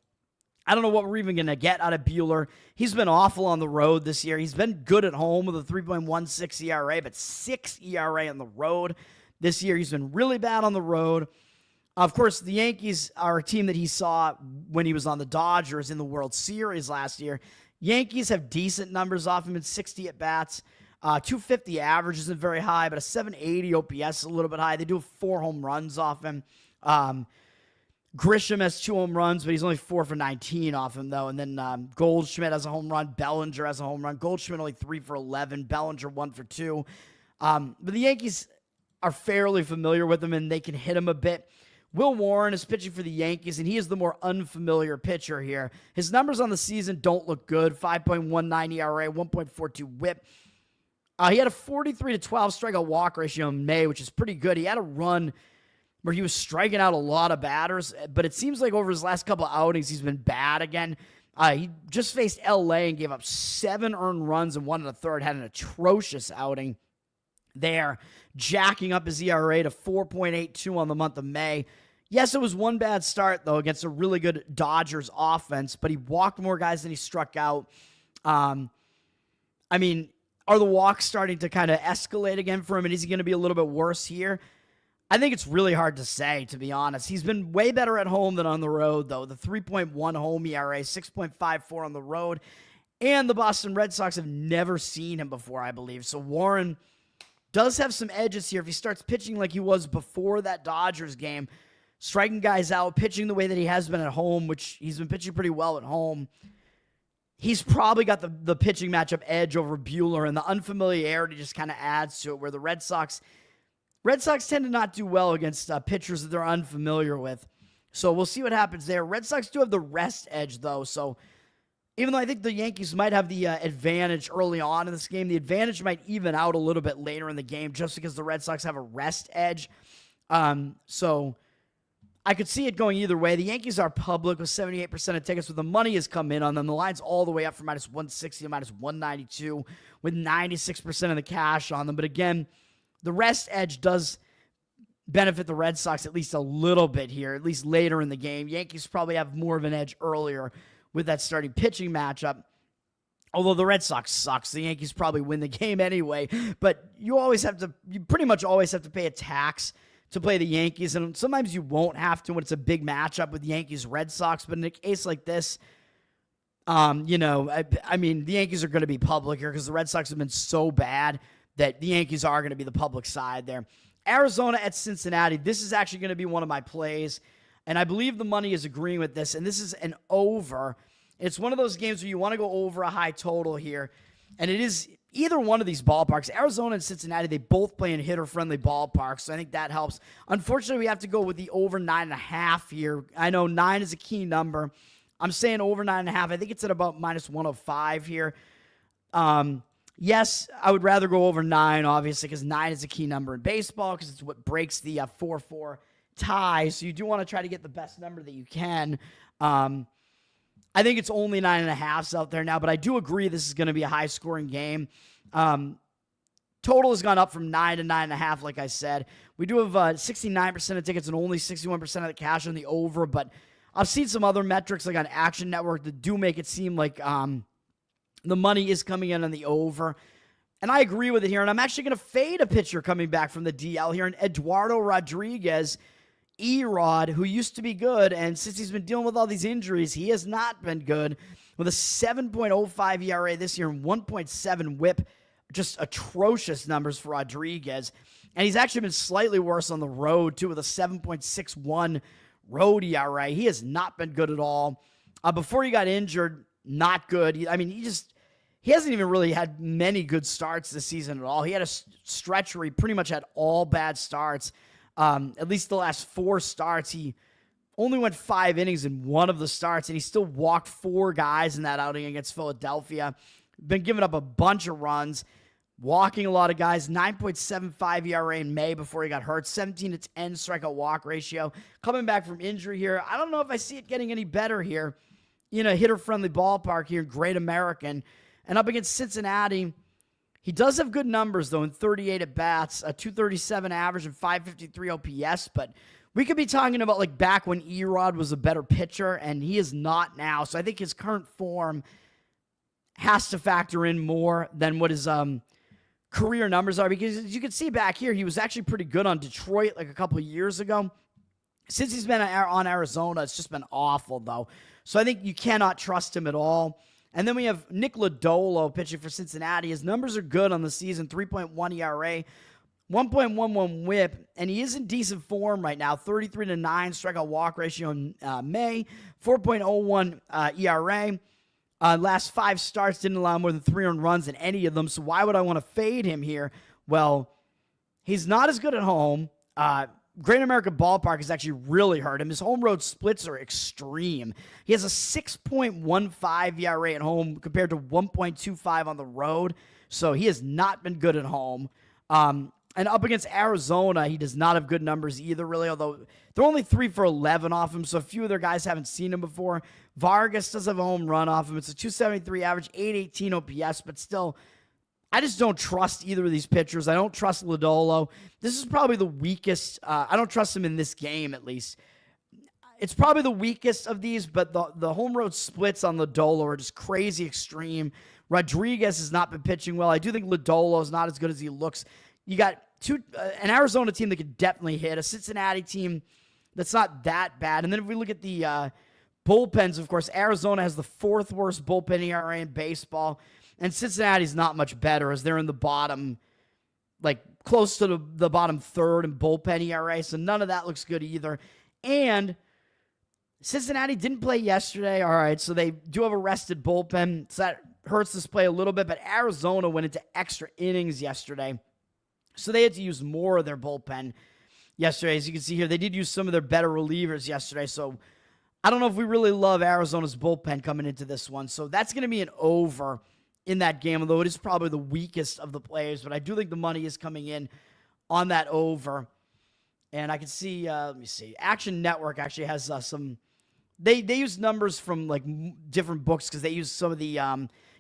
I don't know what we're even going to get out of Buehler. He's been awful on the road this year. He's been good at home with a 3.16 ERA, but 6 ERA on the road this year. He's been really bad on the road. Of course, the Yankees are a team that he saw when he was on the Dodgers in the World Series last year. Yankees have decent numbers off him in 60 at-bats. 250 average isn't very high, but a 780 OPS is a little bit high. They do have 4 home runs off him. Grisham has 2 home runs, but he's only 4 for 19 off him, though. And then Goldschmidt has a home run. Bellinger has a home run. Goldschmidt only 3 for 11. Bellinger 1 for 2. But the Yankees are fairly familiar with him, and they can hit him a bit. Will Warren is pitching for the Yankees, and he is the more unfamiliar pitcher here. His numbers on the season don't look good. 5.19 ERA, 1.42 whip. He had a 43-12 strikeout walk ratio in May, which is pretty good. He had a run where he was striking out a lot of batters, but it seems like over his last couple of outings, he's been bad again. He just faced L.A. and gave up 7 earned runs and 1 1/3, had an atrocious outing there, jacking up his ERA to 4.82 on the month of May. Yes, it was one bad start, though, against a really good Dodgers offense, but he walked more guys than he struck out. Are the walks starting to kind of escalate again for him, and is he going to be a little bit worse here? I think it's really hard to say, to be honest. He's been way better at home than on the road, though. The 3.1 home ERA, 6.54 on the road. And the Boston Red Sox have never seen him before, I believe. So Warren does have some edges here. If he starts pitching like he was before that Dodgers game, striking guys out, pitching the way that he has been at home, which he's been pitching pretty well at home, he's probably got the pitching matchup edge over Buehler, and the unfamiliarity just kind of adds to it, where the Red Sox tend to not do well against pitchers that they're unfamiliar with. So we'll see what happens there. Red Sox do have the rest edge, though. So even though I think the Yankees might have the advantage early on in this game, the advantage might even out a little bit later in the game just because the Red Sox have a rest edge. So I could see it going either way. The Yankees are public with 78% of tickets, so the money has come in on them. The line's all the way up from minus 160 to minus 192 with 96% of the cash on them. But again, the rest edge does benefit the Red Sox at least a little bit here, at least later in the game. Yankees probably have more of an edge earlier with that starting pitching matchup. Although the Red Sox sucks, the Yankees probably win the game anyway. But you pretty much always have to pay a tax to play the Yankees. And sometimes you won't have to when it's a big matchup with Yankees-Red Sox. But in a case like this, I mean, the Yankees are going to be public here because the Red Sox have been so bad that the Yankees are going to be the public side there. Arizona at Cincinnati. This is actually going to be one of my plays. And I believe the money is agreeing with this. And this is an over. It's one of those games where you want to go over a high total here. And it is either one of these ballparks. Arizona and Cincinnati, they both play in hitter-friendly ballparks, so I think that helps. Unfortunately, we have to go with the over 9.5 here. I know 9 is a key number. I'm saying over 9.5. I think it's at about minus 105 here. Yes, I would rather go over 9, obviously, because 9 is a key number in baseball because it's what breaks the 4-4 tie. So you do want to try to get the best number that you can. I think it's only 9.5s out there now, but I do agree this is going to be a high-scoring game. Total has gone up from 9 to 9.5, like I said. We do have 69% of tickets and only 61% of the cash on the over, but I've seen some other metrics like on Action Network that do make it seem like the money is coming in on the over. And I agree with it here, and I'm actually going to fade a pitcher coming back from the DL here, and Eduardo Rodriguez, Erod, who used to be good, and since he's been dealing with all these injuries, he has not been good, with a 7.05 ERA this year and 1.7 whip, just atrocious numbers for Rodriguez. And he's actually been slightly worse on the road, too, with a 7.61 road ERA. He has not been good at all. Before he got injured, not good. I mean, he hasn't even really had many good starts this season at all. He had a stretch where he pretty much had all bad starts. At least the last 4 starts, he only went 5 innings in one of the starts, and he still walked 4 guys in that outing against Philadelphia. Been giving up a bunch of runs, walking a lot of guys. 9.75 ERA in May before he got hurt. 17-10 strikeout walk ratio. Coming back from injury here, I don't know if I see it getting any better here in a hitter-friendly ballpark here in Great American. And up against Cincinnati, he does have good numbers, though, in 38 at-bats, a 237 average and 553 OPS, but we could be talking about like back when Erod was a better pitcher, and he is not now. So I think his current form has to factor in more than what his career numbers are, because as you can see back here, he was actually pretty good on Detroit like a couple of years ago. Since he's been on Arizona, it's just been awful, though. So I think you cannot trust him at all. And then we have Nick Lodolo pitching for Cincinnati. His numbers are good on the season, 3.1 ERA, 1.11 whip, and he is in decent form right now, 33-9 strikeout walk ratio in May, 4.01 ERA. Last 5 starts didn't allow more than 3 earned runs in any of them, so why would I want to fade him here? Well, he's not as good at home. Great American Ballpark has actually really hurt him. His home road splits are extreme. He has a 6.15 ERA at home compared to 1.25 on the road, so he has not been good at home. And up against Arizona, he does not have good numbers either, really, although they're only 3 for 11 off him, so a few of their guys haven't seen him before. Vargas does have a home run off him. It's a 273 average, 818 OPS, but still, I just don't trust either of these pitchers. I don't trust Lodolo. This is probably the weakest. I don't trust him in this game, at least. It's probably the weakest of these, but the home road splits on Lodolo are just crazy extreme. Rodriguez has not been pitching well. I do think Lodolo is not as good as he looks. You got an Arizona team that could definitely hit, a Cincinnati team that's not that bad. And then if we look at the bullpens, of course, Arizona has the 4th worst bullpen ERA in baseball. And Cincinnati's not much better as they're in the bottom, like close to the bottom 3rd in bullpen ERA. So none of that looks good either. And Cincinnati didn't play yesterday. All right, so they do have a rested bullpen. So that hurts this play a little bit. But Arizona went into extra innings yesterday. So they had to use more of their bullpen yesterday. As you can see here, they did use some of their better relievers yesterday. So I don't know if we really love Arizona's bullpen coming into this one. So that's going to be an over in that game, although it is probably the weakest of the players. But I do think the money is coming in on that over. And I can see, let me see. Action Network actually has some, they use numbers from like different books because they use some of the,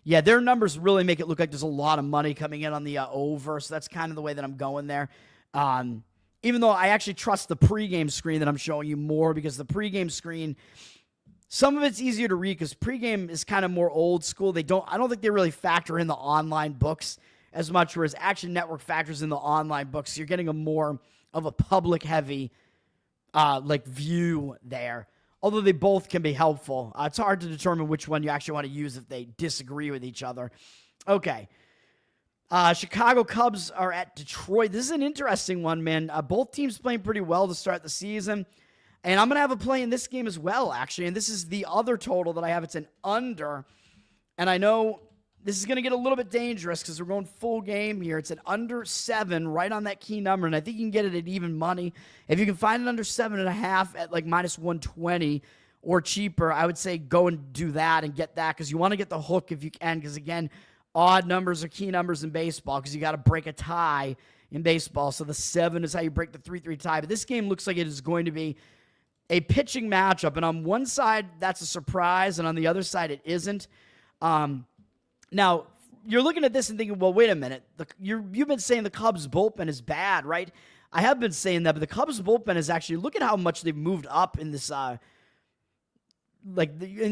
their numbers really make it look like there's a lot of money coming in on the over. So that's kind of the way that I'm going there. Even though I actually trust the pregame screen that I'm showing you more, because the pregame screen Some of it's easier to read because pregame is kind of more old school. I don't think they really factor in the online books as much, whereas Action Network factors in the online books. So you're getting a more of a public heavy view there. Although they both can be helpful. It's hard to determine which one you actually want to use if they disagree with each other. Okay. Chicago Cubs are at Detroit. This is an interesting one, man. Both teams playing pretty well to start the season. And I'm going to have a play in this game as well, actually. And this is the other total that I have. It's an under. And I know this is going to get a little bit dangerous because we're going full game here. It's an under 7, right on that key number. And I think you can get it at even money. If you can find it under 7.5 at like minus 120 or cheaper, I would say go and do that and get that because you want to get the hook if you can. Because, again, odd numbers are key numbers in baseball because you got to break a tie in baseball. So the 7 is how you break the 3-3 tie. But this game looks like it is going to be a pitching matchup. And on one side, that's a surprise. And on the other side, it isn't. Now, you're looking at this and thinking, well, wait a minute. You've been saying the Cubs bullpen is bad, right? I have been saying that, but the Cubs bullpen is actually, look at how much they've moved up in this, in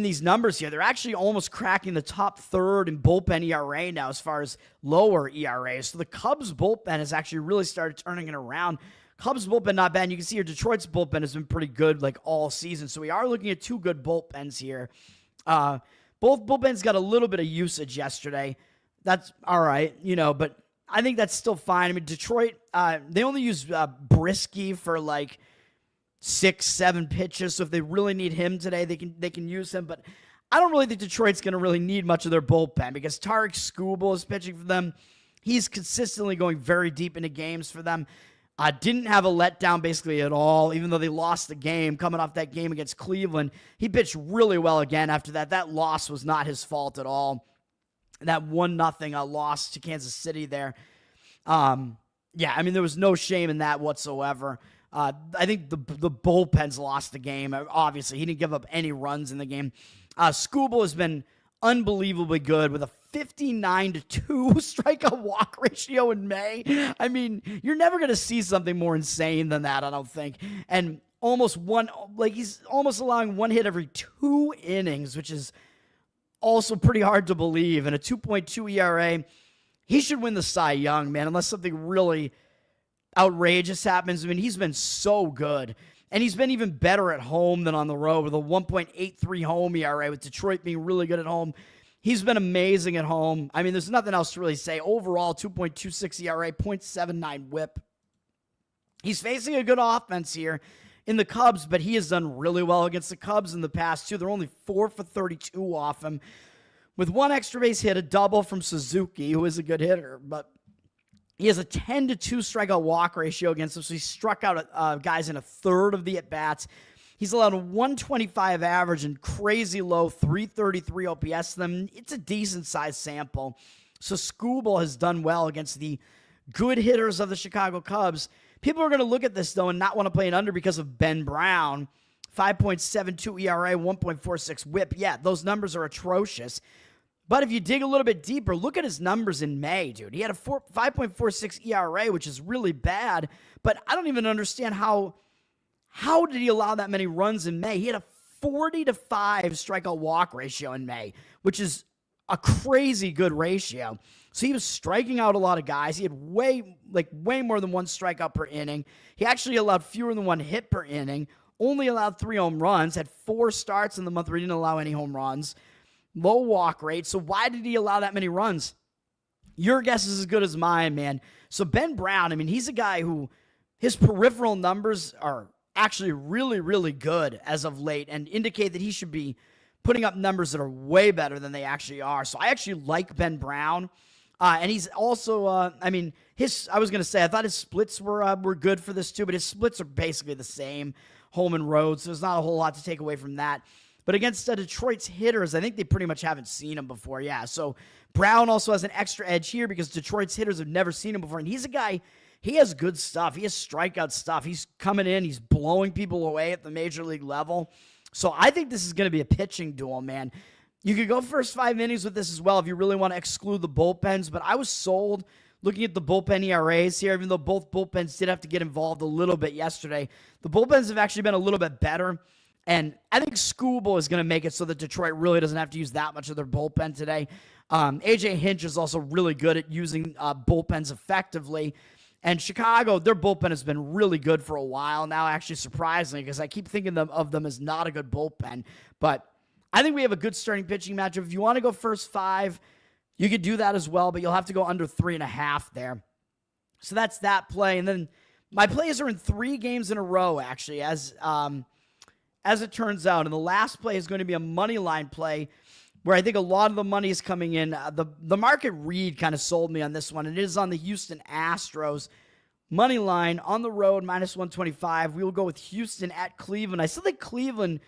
these numbers here. They're actually almost cracking the top third in bullpen ERA now as far as lower ERA. So the Cubs bullpen has actually really started turning it around. Cubs bullpen not bad. You can see here Detroit's bullpen has been pretty good like all season. So we are looking at two good bullpens here. Both bullpens got a little bit of usage yesterday. That's all right, but I think that's still fine. I mean, Detroit, they only use Brisky for like 6-7 pitches. So if they really need him today, they can use him. But I don't really think Detroit's going to really need much of their bullpen because Tarik Skubal is pitching for them. He's consistently going very deep into games for them. Didn't have a letdown basically at all, even though they lost the game. Coming off that game against Cleveland, he pitched really well again after that. That loss was not his fault at all. That 1-0 loss to Kansas City there. There was no shame in that whatsoever. I think the bullpens lost the game. Obviously, he didn't give up any runs in the game. Skubal has been unbelievably good with a 59-2 strikeout walk ratio in May. I mean, you're never going to see something more insane than that, I don't think. And he's almost allowing one hit every 2 innings, which is also pretty hard to believe. And a 2.2 ERA, he should win the Cy Young, man, unless something really outrageous happens. I mean, he's been so good. And he's been even better at home than on the road with a 1.83 home ERA, with Detroit being really good at home. He's been amazing at home. I mean, there's nothing else to really say. Overall, 2.26 ERA, 0.79 whip. He's facing a good offense here in the Cubs, but he has done really well against the Cubs in the past, too. They're only 4 for 32 off him. With 1 extra base hit, a double from Suzuki, who is a good hitter, but he has a 10-2 strikeout walk ratio against him, so he struck out guys in a third of the at-bats. He's allowed a 125 average and crazy low 333 OPS to them. It's a decent-sized sample. So Skubal has done well against the good hitters of the Chicago Cubs. People are going to look at this, though, and not want to play an under because of Ben Brown. 5.72 ERA, 1.46 whip. Yeah, those numbers are atrocious. But if you dig a little bit deeper, look at his numbers in May, dude. He had a 5.46 ERA, which is really bad. But I don't even understand how did he allow that many runs in May? He had a 40-5 strikeout walk ratio in May, which is a crazy good ratio. So he was striking out a lot of guys. He had way more than 1 strikeout per inning. He actually allowed fewer than 1 hit per inning, only allowed 3 home runs, had 4 starts in the month where he didn't allow any home runs. Low walk rate. So why did he allow that many runs? Your guess is as good as mine, man. So Ben Brown, I mean, he's a guy who his peripheral numbers are actually really, really good as of late and indicate that he should be putting up numbers that are way better than they actually are. So I actually like Ben Brown. And he's also, I thought his splits were good for this too, but his splits are basically the same, home and road. So there's not a whole lot to take away from that. But against Detroit's hitters, I think they pretty much haven't seen him before. Yeah, so Brown also has an extra edge here because Detroit's hitters have never seen him before. And he's a guy, he has good stuff. He has strikeout stuff. He's coming in. He's blowing people away at the major league level. So I think this is going to be a pitching duel, man. You could go first 5 innings with this as well if you really want to exclude the bullpens. But I was sold looking at the bullpen ERAs here, even though both bullpens did have to get involved a little bit yesterday. The bullpens have actually been a little bit better. And I think Scooble is going to make it so that Detroit really doesn't have to use that much of their bullpen today. AJ Hinch is also really good at using bullpens effectively. And Chicago, their bullpen has been really good for a while now, actually surprisingly, because I keep thinking of them as not a good bullpen. But I think we have a good starting pitching matchup. If you want to go first 5, you could do that as well, but you'll have to go under 3.5 there. So that's that play. And then my plays are in 3 games in a row, actually, as it turns out. And the last play is going to be a money line play where I think a lot of the money is coming in. The market read kind of sold me on this one. It is on the Houston Astros. Money line on the road, -125. We will go with Houston at Cleveland. I still think Cleveland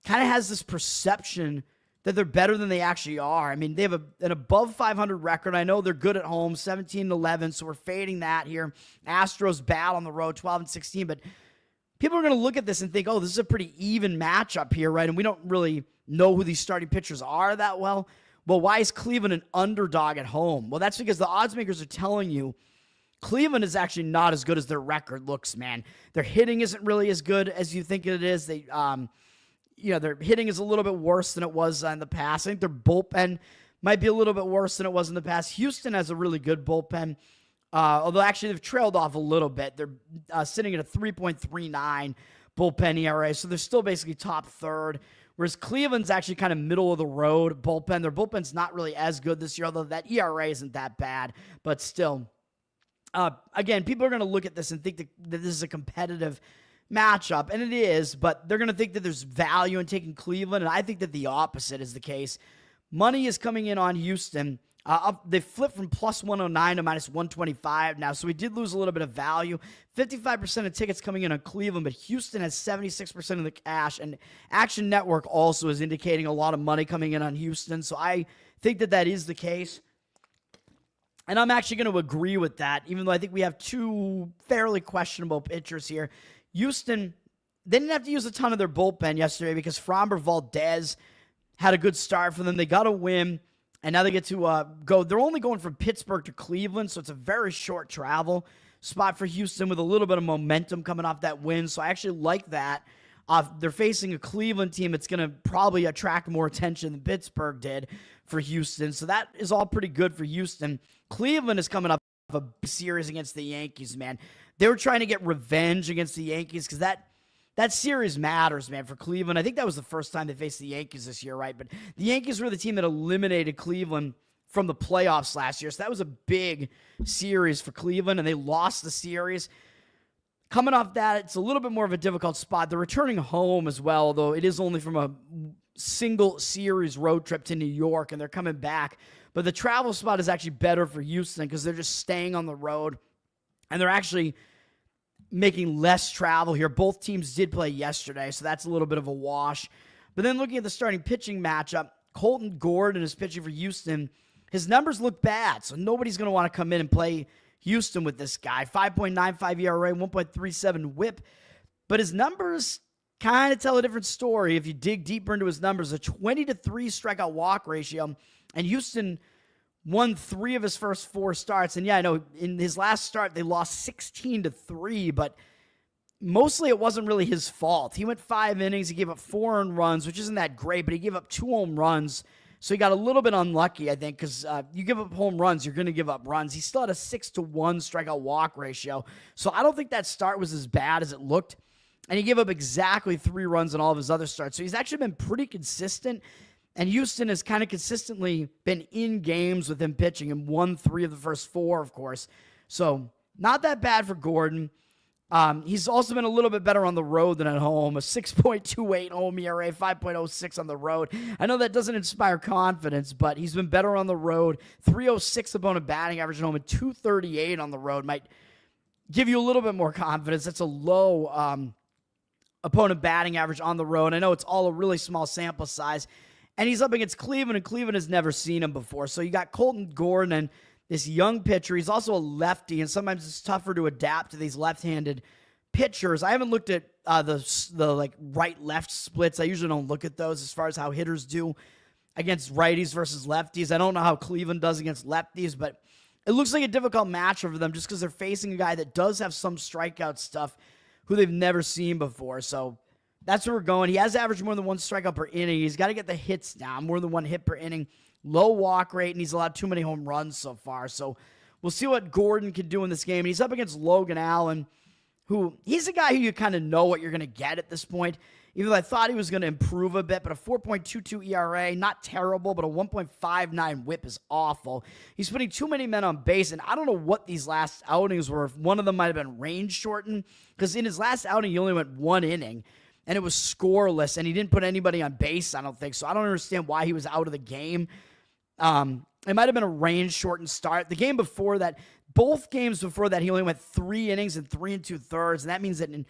kind of has this perception that they're better than they actually are. I mean, they have an above 500 record. I know they're good at home, 17-11, so we're fading that here. Astros bad on the road, 12-16, but people are going to look at this and think, oh, this is a pretty even matchup here, right? And we don't really know who these starting pitchers are that well. Well, why is Cleveland an underdog at home? Well, that's because the odds makers are telling you Cleveland is actually not as good as their record looks, man. Their hitting isn't really as good as you think it is. Their hitting is a little bit worse than it was in the past. I think their bullpen might be a little bit worse than it was in the past. Houston has a really good bullpen. Although actually they've trailed off a little bit. They're sitting at a 3.39 bullpen ERA, so they're still basically top third. Whereas Cleveland's actually kind of middle of the road bullpen. Their bullpen's not really as good this year, although that ERA isn't that bad. But still, again, people are going to look at this and think that this is a competitive matchup, and it is, but they're going to think that there's value in taking Cleveland, and I think that the opposite is the case. Money is coming in on Houston. They flipped from +109 to -125 now, so we did lose a little bit of value. 55% of tickets coming in on Cleveland, but Houston has 76% of the cash, and Action Network also is indicating a lot of money coming in on Houston, so I think that that is the case. And I'm actually going to agree with that, even though I think we have 2 fairly questionable pitchers here. Houston, they didn't have to use a ton of their bullpen yesterday because Framber Valdez had a good start for them. They got a win. And now they get to go. They're only going from Pittsburgh to Cleveland, so it's a very short travel spot for Houston with a little bit of momentum coming off that win. So I actually like that. They're facing a Cleveland team that's going to probably attract more attention than Pittsburgh did for Houston. So that is all pretty good for Houston. Cleveland is coming up a series against the Yankees, man. They were trying to get revenge against the Yankees because that series matters, man, for Cleveland. I think that was the first time they faced the Yankees this year, right? But the Yankees were the team that eliminated Cleveland from the playoffs last year. So that was a big series for Cleveland, and they lost the series. Coming off that, it's a little bit more of a difficult spot. They're returning home as well, though it is only from a single series road trip to New York, and they're coming back. But the travel spot is actually better for Houston because they're just staying on the road, and they're actually making less travel here. Both teams did play yesterday, so that's a little bit of a wash. But then looking at the starting pitching matchup, Colton Gordon is pitching for Houston. His numbers look bad, so nobody's going to want to come in and play Houston with this guy. 5.95 ERA, 1.37 whip. But his numbers kind of tell a different story if you dig deeper into his numbers. A 20-3 strikeout walk ratio, and Houston won 3 of his first 4 starts. And yeah, I know in his last start, they lost 16-3, but mostly it wasn't really his fault. He went 5 innings. He gave up 4 earned runs, which isn't that great, but he gave up 2 home runs. So he got a little bit unlucky, I think, because you give up home runs, you're going to give up runs. He still had a 6-1 strikeout walk ratio. So I don't think that start was as bad as it looked. And he gave up exactly 3 runs in all of his other starts. So he's actually been pretty consistent. And Houston has kind of consistently been in games with him pitching and won 3 of the first 4, of course. So not that bad for Gordon. He's also been a little bit better on the road than at home. A 6.28 home ERA, 5.06 on the road. I know that doesn't inspire confidence, but he's been better on the road. 306 opponent batting average at home and 238 on the road might give you a little bit more confidence. That's a low opponent batting average on the road. I know it's all a really small sample size. And he's up against Cleveland, and Cleveland has never seen him before. So you got Colton Gordon and this young pitcher. He's also a lefty, and sometimes it's tougher to adapt to these left-handed pitchers. I haven't looked at the like right-left splits. I usually don't look at those as far as how hitters do against righties versus lefties. I don't know how Cleveland does against lefties, but it looks like a difficult matchup for them just because they're facing a guy that does have some strikeout stuff who they've never seen before. So That's where we're going. He has averaged more than one strikeout per inning. He's got to get the hits down, more than one hit per inning. Low walk rate, and he's allowed too many home runs so far. So we'll see what Gordon can do in this game. And he's up against Logan Allen, who he's a guy who you kind of know what you're going to get at this point. Even though I thought he was going to improve a bit, but a 4.22 ERA, not terrible, but a 1.59 whip is awful. He's putting too many men on base, and I don't know what these last outings were. If one of them might have been range shortened, because in his last outing, he only went one inning, and it was scoreless, and he didn't put anybody on base, I don't think. So I don't understand why he was out of the game. It might have been a range shortened start. The game before that, both games before that, he only went 3 innings and 3 2/3, and that means that in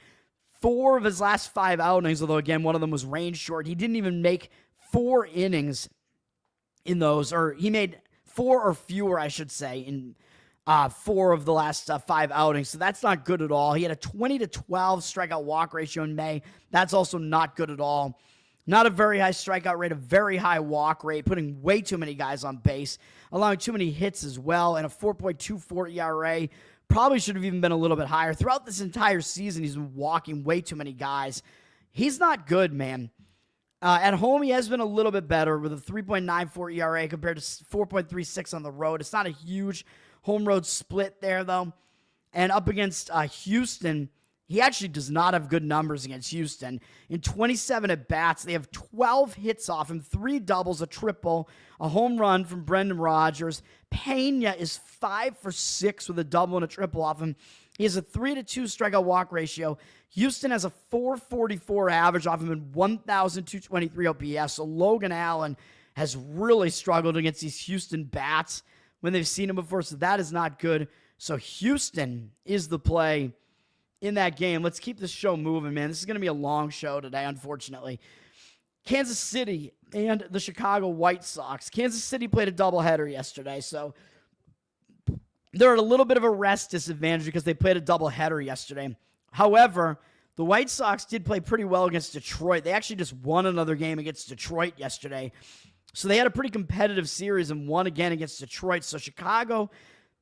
4 of his last 5 outings, although again, one of them was range short, he didn't even make 4 innings in those, or he made 4 or fewer, I should say, in 4 of the last 5 outings. So that's not good at all. He had a 20-12 strikeout walk ratio in May. That's also not good at all. Not a very high strikeout rate, a very high walk rate, putting way too many guys on base, allowing too many hits as well, and a 4.24 ERA. Probably should have even been a little bit higher. Throughout this entire season, he's been walking way too many guys. He's not good, man. At home, he has been a little bit better with a 3.94 ERA compared to 4.36 on the road. It's not a huge home road split there, though. And up against Houston, he actually does not have good numbers against Houston. In 27 at-bats, they have 12 hits off him, 3 doubles, a triple, a home run from Brendan Rodgers. Pena is 5 for 6 with a double and a triple off him. He has a 3-2 strikeout walk ratio. Houston has a 444 average off him and 1,223 OPS. So Logan Allen has really struggled against these Houston bats when they've seen him before. So that is not good. So Houston is the play in that game. Let's keep this show moving, man. This is going to be a long show today, unfortunately. Kansas City and the Chicago White Sox. Kansas City played a doubleheader yesterday, so they're at a little bit of a rest disadvantage because they played a doubleheader yesterday. However, the White Sox did play pretty well against Detroit. They actually just won another game against Detroit yesterday. So they had a pretty competitive series and won again against Detroit. So Chicago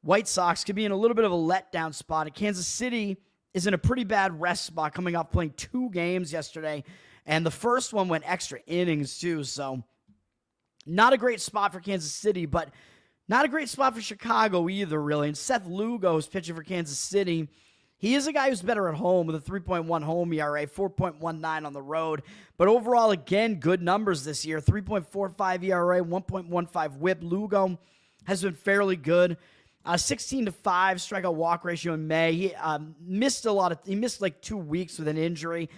White Sox could be in a little bit of a letdown spot. And Kansas City is in a pretty bad rest spot coming off playing 2 games yesterday. And the first one went extra innings too. So not a great spot for Kansas City, but not a great spot for Chicago either, really. And Seth Lugo is pitching for Kansas City. He is a guy who's better at home with a 3.1 home ERA, 4.19 on the road. But overall, again, good numbers this year. 3.45 ERA, 1.15 whip. Lugo has been fairly good. 16-5 strikeout walk ratio in May. He missed like 2 weeks with an injury.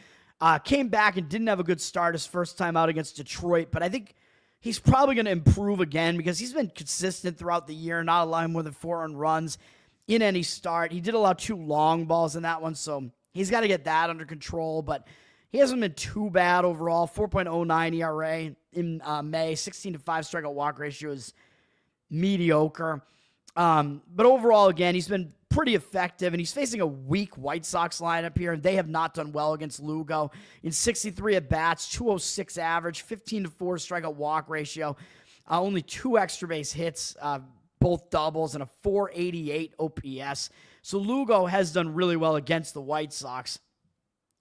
Came back and didn't have a good start his first time out against Detroit. But I think he's probably going to improve again because he's been consistent throughout the year, not allowing more than 4 earned runs in any start. He did allow 2 long balls in that one, so he's got to get that under control. But he hasn't been too bad overall. 4.09 ERA in May. 16-5 strikeout walk ratio is mediocre. But overall, again, he's been pretty effective, and he's facing a weak White Sox lineup here, and they have not done well against Lugo. In 63 at-bats, 206 average, 15-4 strikeout walk ratio, only 2 extra base hits, both doubles, and a 488 OPS. So Lugo has done really well against the White Sox.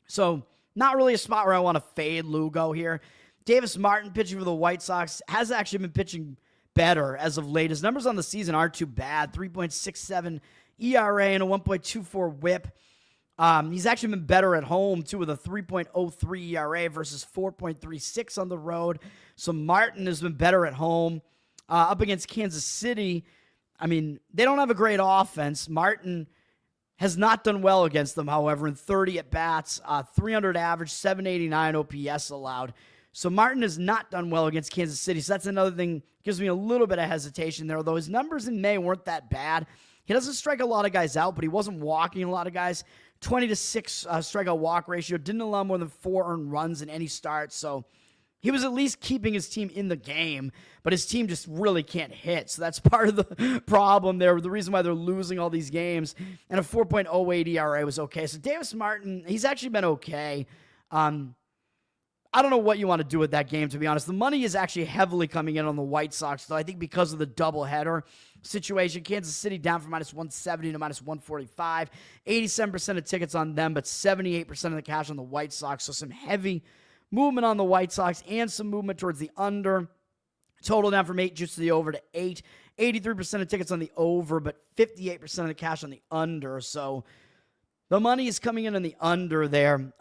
So not really a spot where I want to fade Lugo here. Davis Martin pitching for the White Sox has actually been pitching better as of late. His numbers on the season aren't too bad. 3.67 ERA and a 1.24 whip. He's actually been better at home, too, with a 3.03 ERA versus 4.36 on the road. So Martin has been better at home. Up against Kansas City, I mean, they don't have a great offense. Martin has not done well against them, however, in 30 at-bats, 300 average, 789 OPS allowed. So Martin has not done well against Kansas City. So that's another thing, gives me a little bit of hesitation there, although his numbers in May weren't that bad. He doesn't strike a lot of guys out, but he wasn't walking a lot of guys. 20-6 strikeout walk ratio, didn't allow more than 4 earned runs in any start. So he was at least keeping his team in the game, but his team just really can't hit. So that's part of the problem there, the reason why they're losing all these games. And a 4.08 ERA was okay. So Davis Martin, he's actually been okay. I don't know what you want to do with that game, to be honest. The money is actually heavily coming in on the White Sox, though. I think because of the doubleheader situation, Kansas City down from -170 to -145. 87% of tickets on them, but 78% of the cash on the White Sox. So some heavy movement on the White Sox and some movement towards the under. Total down from 8 juice to the over to 8. 83% of tickets on the over, but 58% of the cash on the under. So the money is coming in on the under there.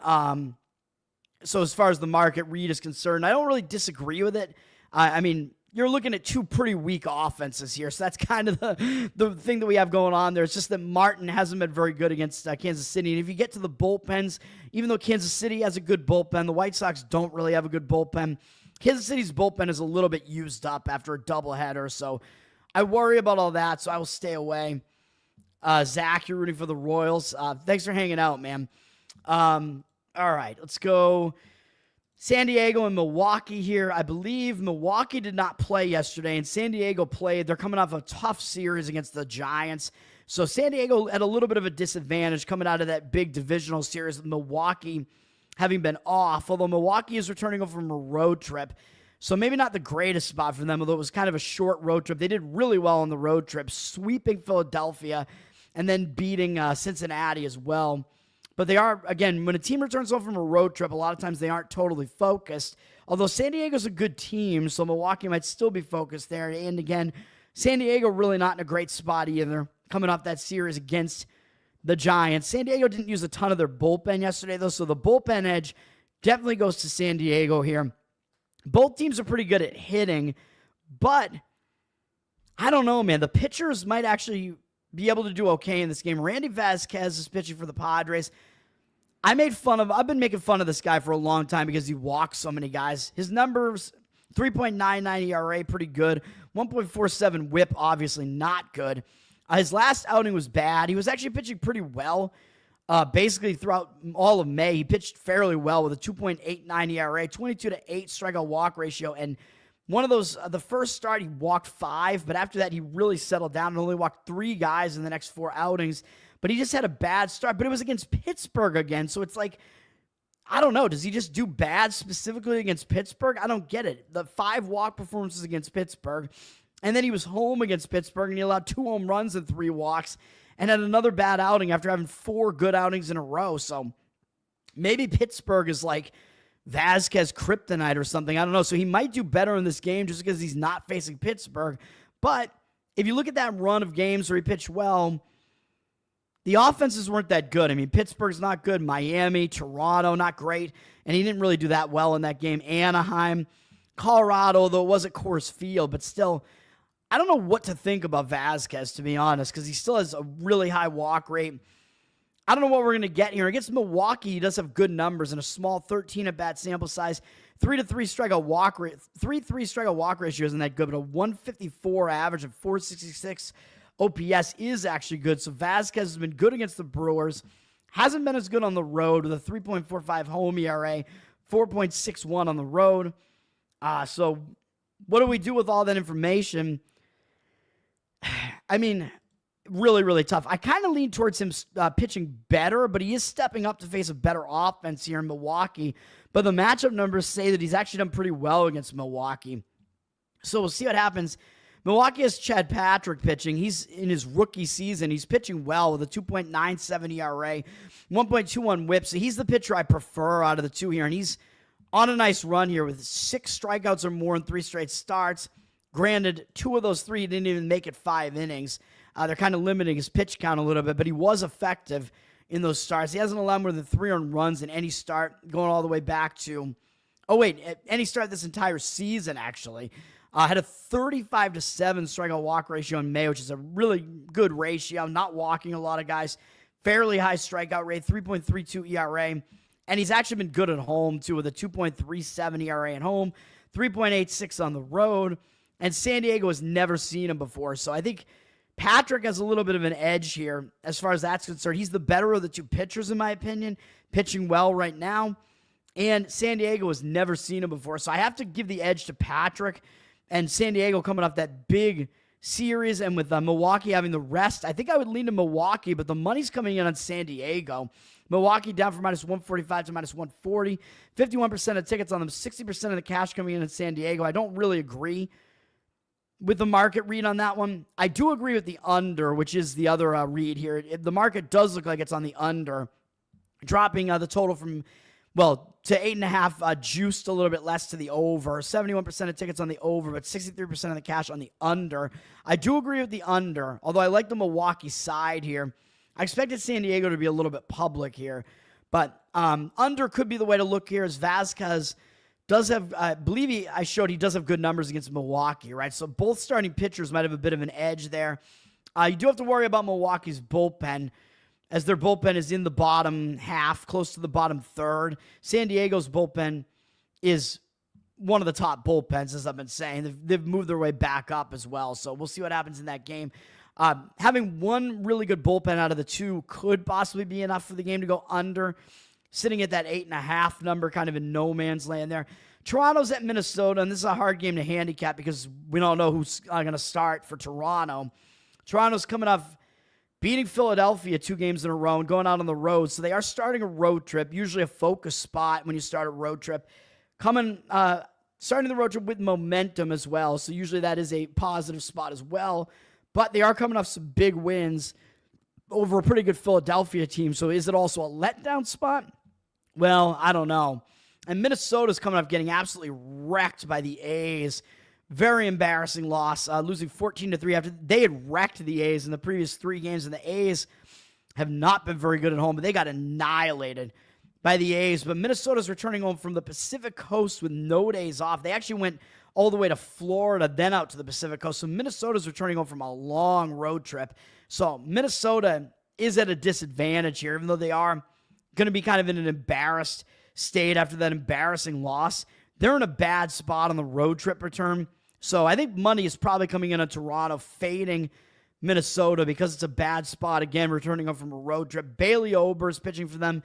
So as far as the market read is concerned, I don't really disagree with it. I mean, you're looking at two pretty weak offenses here. So that's kind of the thing that we have going on there. It's just that Martin hasn't been very good against Kansas City. And if you get to the bullpens, even though Kansas City has a good bullpen, the White Sox don't really have a good bullpen. Kansas City's bullpen is a little bit used up after a doubleheader. So I worry about all that. So I will stay away. Zach, you're rooting for the Royals. Thanks for hanging out, man. All right, let's go San Diego and Milwaukee here. I believe Milwaukee did not play yesterday, and San Diego played. They're coming off a tough series against the Giants. So San Diego had a little bit of a disadvantage coming out of that big divisional series with Milwaukee having been off, although Milwaukee is returning over from a road trip. So maybe not the greatest spot for them, although it was kind of a short road trip. They did really well on the road trip, sweeping Philadelphia and then beating Cincinnati as well. But they are, again, when a team returns home from a road trip, a lot of times they aren't totally focused. Although San Diego's a good team, so Milwaukee might still be focused there. And again, San Diego really not in a great spot either, coming off that series against the Giants. San Diego didn't use a ton of their bullpen yesterday, though, so the bullpen edge definitely goes to San Diego here. Both teams are pretty good at hitting, but I don't know, man. The pitchers might actually be able to do okay in this game. Randy Vasquez is pitching for the Padres. I've been making fun of this guy for a long time because he walks so many guys. His numbers, 3.99 ERA, pretty good. 1.47 whip, obviously not good. His last outing was bad. He was actually pitching pretty well. Basically throughout all of May, he pitched fairly well with a 2.89 ERA, 22-8 strikeout walk ratio, and one of those, the first start, he walked 5, but after that, he really settled down and only walked 3 guys in the next 4 outings. But he just had a bad start, but it was against Pittsburgh again. So it's like, I don't know. Does he just do bad specifically against Pittsburgh? I don't get it. The 5 walk performances against Pittsburgh, and then he was home against Pittsburgh, and he allowed 2 home runs and 3 walks, and had another bad outing after having 4 good outings in a row. So maybe Pittsburgh is like Vasquez kryptonite or something. I don't know. So he might do better in this game just because he's not facing Pittsburgh. But if you look at that run of games where he pitched well, the offenses weren't that good. I mean, Pittsburgh's not good. Miami, Toronto, not great. And he didn't really do that well in that game. Anaheim, Colorado, though it was at Coors Field, but still, I don't know what to think about Vasquez, to be honest, because he still has a really high walk rate. I don't know what we're going to get here. Against Milwaukee, he does have good numbers in a small 13 at-bat sample size. 3-3 strikeout walk rate. 3-3 strikeout walk ratio isn't that good, but a 154 average and 466 OPS is actually good. So Vasquez has been good against the Brewers. Hasn't been as good on the road with a 3.45 home ERA, 4.61 on the road. So what do we do with all that information? I mean, really, really tough. I kind of lean towards him pitching better, but he is stepping up to face a better offense here in Milwaukee. But the matchup numbers say that he's actually done pretty well against Milwaukee. So we'll see what happens. Milwaukee has Chad Patrick pitching. He's in his rookie season. He's pitching well with a 2.97 ERA, 1.21 whip. So he's the pitcher I prefer out of the two here. And he's on a nice run here with 6 strikeouts or more in 3 straight starts. Granted, 2 of those 3 he didn't even make it 5 innings. They're kind of limiting his pitch count a little bit, but he was effective in those starts. He hasn't allowed more than 3 earned runs in any start, going all the way back to, any start this entire season, actually. Had a 35-7 strikeout walk ratio in May, which is a really good ratio. Not walking a lot of guys. Fairly high strikeout rate, 3.32 ERA. And he's actually been good at home, too, with a 2.37 ERA at home, 3.86 on the road. And San Diego has never seen him before. So I think Patrick has a little bit of an edge here as far as that's concerned. He's the better of the 2 pitchers, in my opinion, pitching well right now. And San Diego has never seen him before. So I have to give the edge to Patrick. And San Diego coming off that big series, and with Milwaukee having the rest, I think I would lean to Milwaukee, but the money's coming in on San Diego. Milwaukee down from -145 to -140. 51% of tickets on them, 60% of the cash coming in San Diego. I don't really agree with the market read on that one. I do agree with the under, which is the other read here. The market does look like it's on the under, dropping the total from, to 8.5, juiced a little bit less to the over. 71% of tickets on the over, but 63% of the cash on the under. I do agree with the under, although I like the Milwaukee side here. I expected San Diego to be a little bit public here, but under could be the way to look here, as Vasquez does have, I believe I showed he does have good numbers against Milwaukee, right? So both starting pitchers might have a bit of an edge there. You do have to worry about Milwaukee's bullpen, as their bullpen is in the bottom half, close to the bottom third. San Diego's bullpen is one of the top bullpens, as I've been saying. They've moved their way back up as well, so we'll see what happens in that game. Having one really good bullpen out of the two could possibly be enough for the game to go under, sitting at that 8.5 number, kind of in no man's land there. Toronto's at Minnesota, and this is a hard game to handicap because we don't know who's going to start for Toronto. Toronto's coming off beating Philadelphia 2 games in a row and going out on the road, so they are starting a road trip, usually a focus spot when you start a road trip. Starting the road trip with momentum as well, so usually that is a positive spot as well. But they are coming off some big wins over a pretty good Philadelphia team, so is it also a letdown spot? Well, I don't know. And Minnesota's coming off getting absolutely wrecked by the A's. Very embarrassing loss, losing 14-3 after they had wrecked the A's in the previous 3 games, and the A's have not been very good at home, but they got annihilated by the A's. But Minnesota's returning home from the Pacific Coast with no days off. They actually went all the way to Florida, then out to the Pacific Coast. So Minnesota's returning home from a long road trip. So Minnesota is at a disadvantage here, even though they are going to be kind of in an embarrassed state after that embarrassing loss. They're in a bad spot on the road trip return. So I think money is probably coming in on Toronto, fading Minnesota because it's a bad spot. Again, returning home from a road trip. Bailey Ober is pitching for them.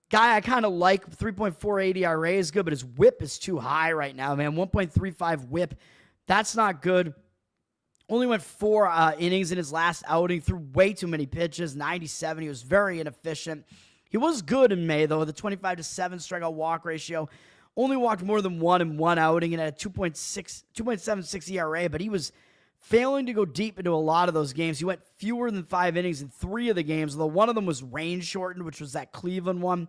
Guy I kind of like. 3.48 ERA is good, but his whip is too high right now, man. 1.35 whip. That's not good. Only went 4 innings in his last outing. Threw way too many pitches. 97. He was very inefficient. He was good in May, though, with a 25-7 strikeout walk ratio. Only walked more than 1 in 1 outing and had a 2.76 ERA, but he was failing to go deep into a lot of those games. He went fewer than 5 innings in 3 of the games, although one of them was rain shortened, which was that Cleveland one.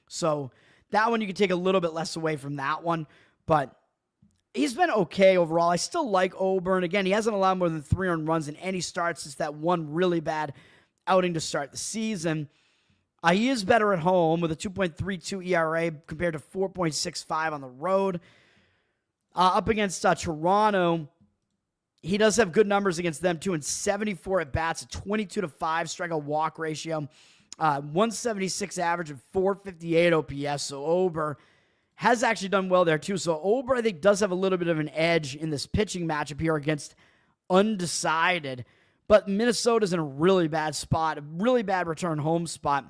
So that one you could take a little bit less away from that one, but he's been okay overall. I still like Ober, and again, he hasn't allowed more than 3 earned runs in any start since that one really bad outing to start the season. He is better at home with a 2.32 ERA compared to 4.65 on the road. Up against Toronto, he does have good numbers against them too, in 74 at-bats, a 22-5 strikeout walk ratio, 176 average and 458 OPS. So Ober has actually done well there too. So Ober, I think, does have a little bit of an edge in this pitching matchup here against undecided. But Minnesota's in a really bad spot, a really bad return home spot.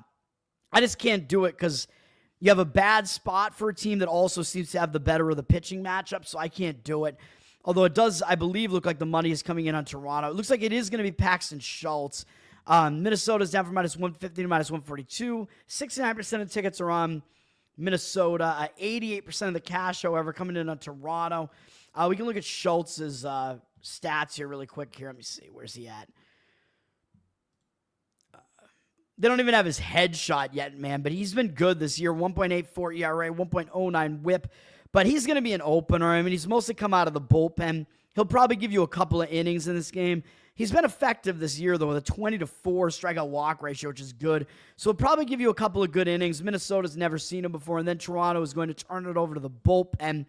I just can't do it because you have a bad spot for a team that also seems to have the better of the pitching matchup, so I can't do it. Although it does, I believe, look like the money is coming in on Toronto. It looks like it is going to be Paxton Schultz. Minnesota's down from -150 to -142. 69% of tickets are on Minnesota. 88% of the cash, however, coming in on Toronto. We can look at Schultz's stats here really quick here. Let me see. Where's he at? They don't even have his headshot yet, man, but he's been good this year. 1.84 ERA, 1.09 whip, but he's going to be an opener. I mean, he's mostly come out of the bullpen. He'll probably give you a couple of innings in this game. He's been effective this year, though, with a 20-4 strikeout walk ratio, which is good. So he'll probably give you a couple of good innings. Minnesota's never seen him before, and then Toronto is going to turn it over to the bullpen.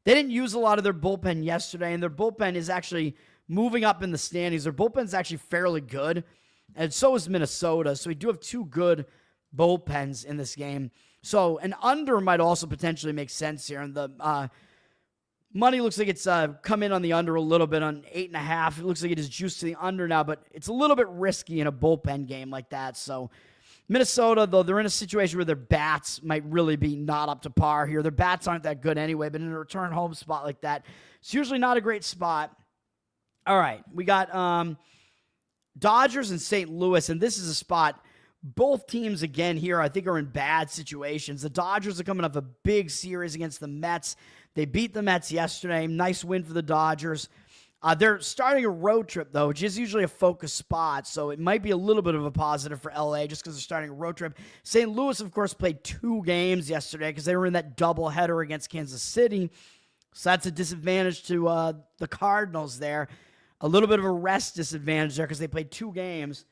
They didn't use a lot of their bullpen yesterday, and their bullpen is actually moving up in the standings. Their bullpen's actually fairly good. And so is Minnesota. So we do have 2 good bullpens in this game. So an under might also potentially make sense here. And the money looks like it's come in on the under a little bit on 8.5. It looks like it is juiced to the under now, but it's a little bit risky in a bullpen game like that. So Minnesota, though, they're in a situation where their bats might really be not up to par here. Their bats aren't that good anyway, but in a return home spot like that, it's usually not a great spot. All right, we got Dodgers and St. Louis, and this is a spot. Both teams, again, here, I think are in bad situations. The Dodgers are coming off a big series against the Mets. They beat the Mets yesterday. Nice win for the Dodgers. They're starting a road trip, though, which is usually a focus spot, so it might be a little bit of a positive for LA just because they're starting a road trip. St. Louis, of course, played 2 games yesterday because they were in that doubleheader against Kansas City, so that's a disadvantage to the Cardinals there. A little bit of a rest disadvantage there because they played 2 games.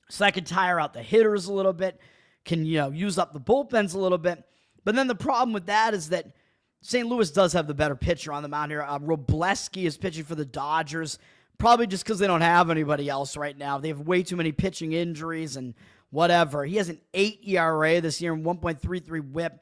So that can tire out the hitters a little bit, can, use up the bullpens a little bit. But then the problem with that is that St. Louis does have the better pitcher on the mound here. Robleski is pitching for the Dodgers, probably just because they don't have anybody else right now. They have way too many pitching injuries and whatever. He has an 8 ERA this year and 1.33 whip.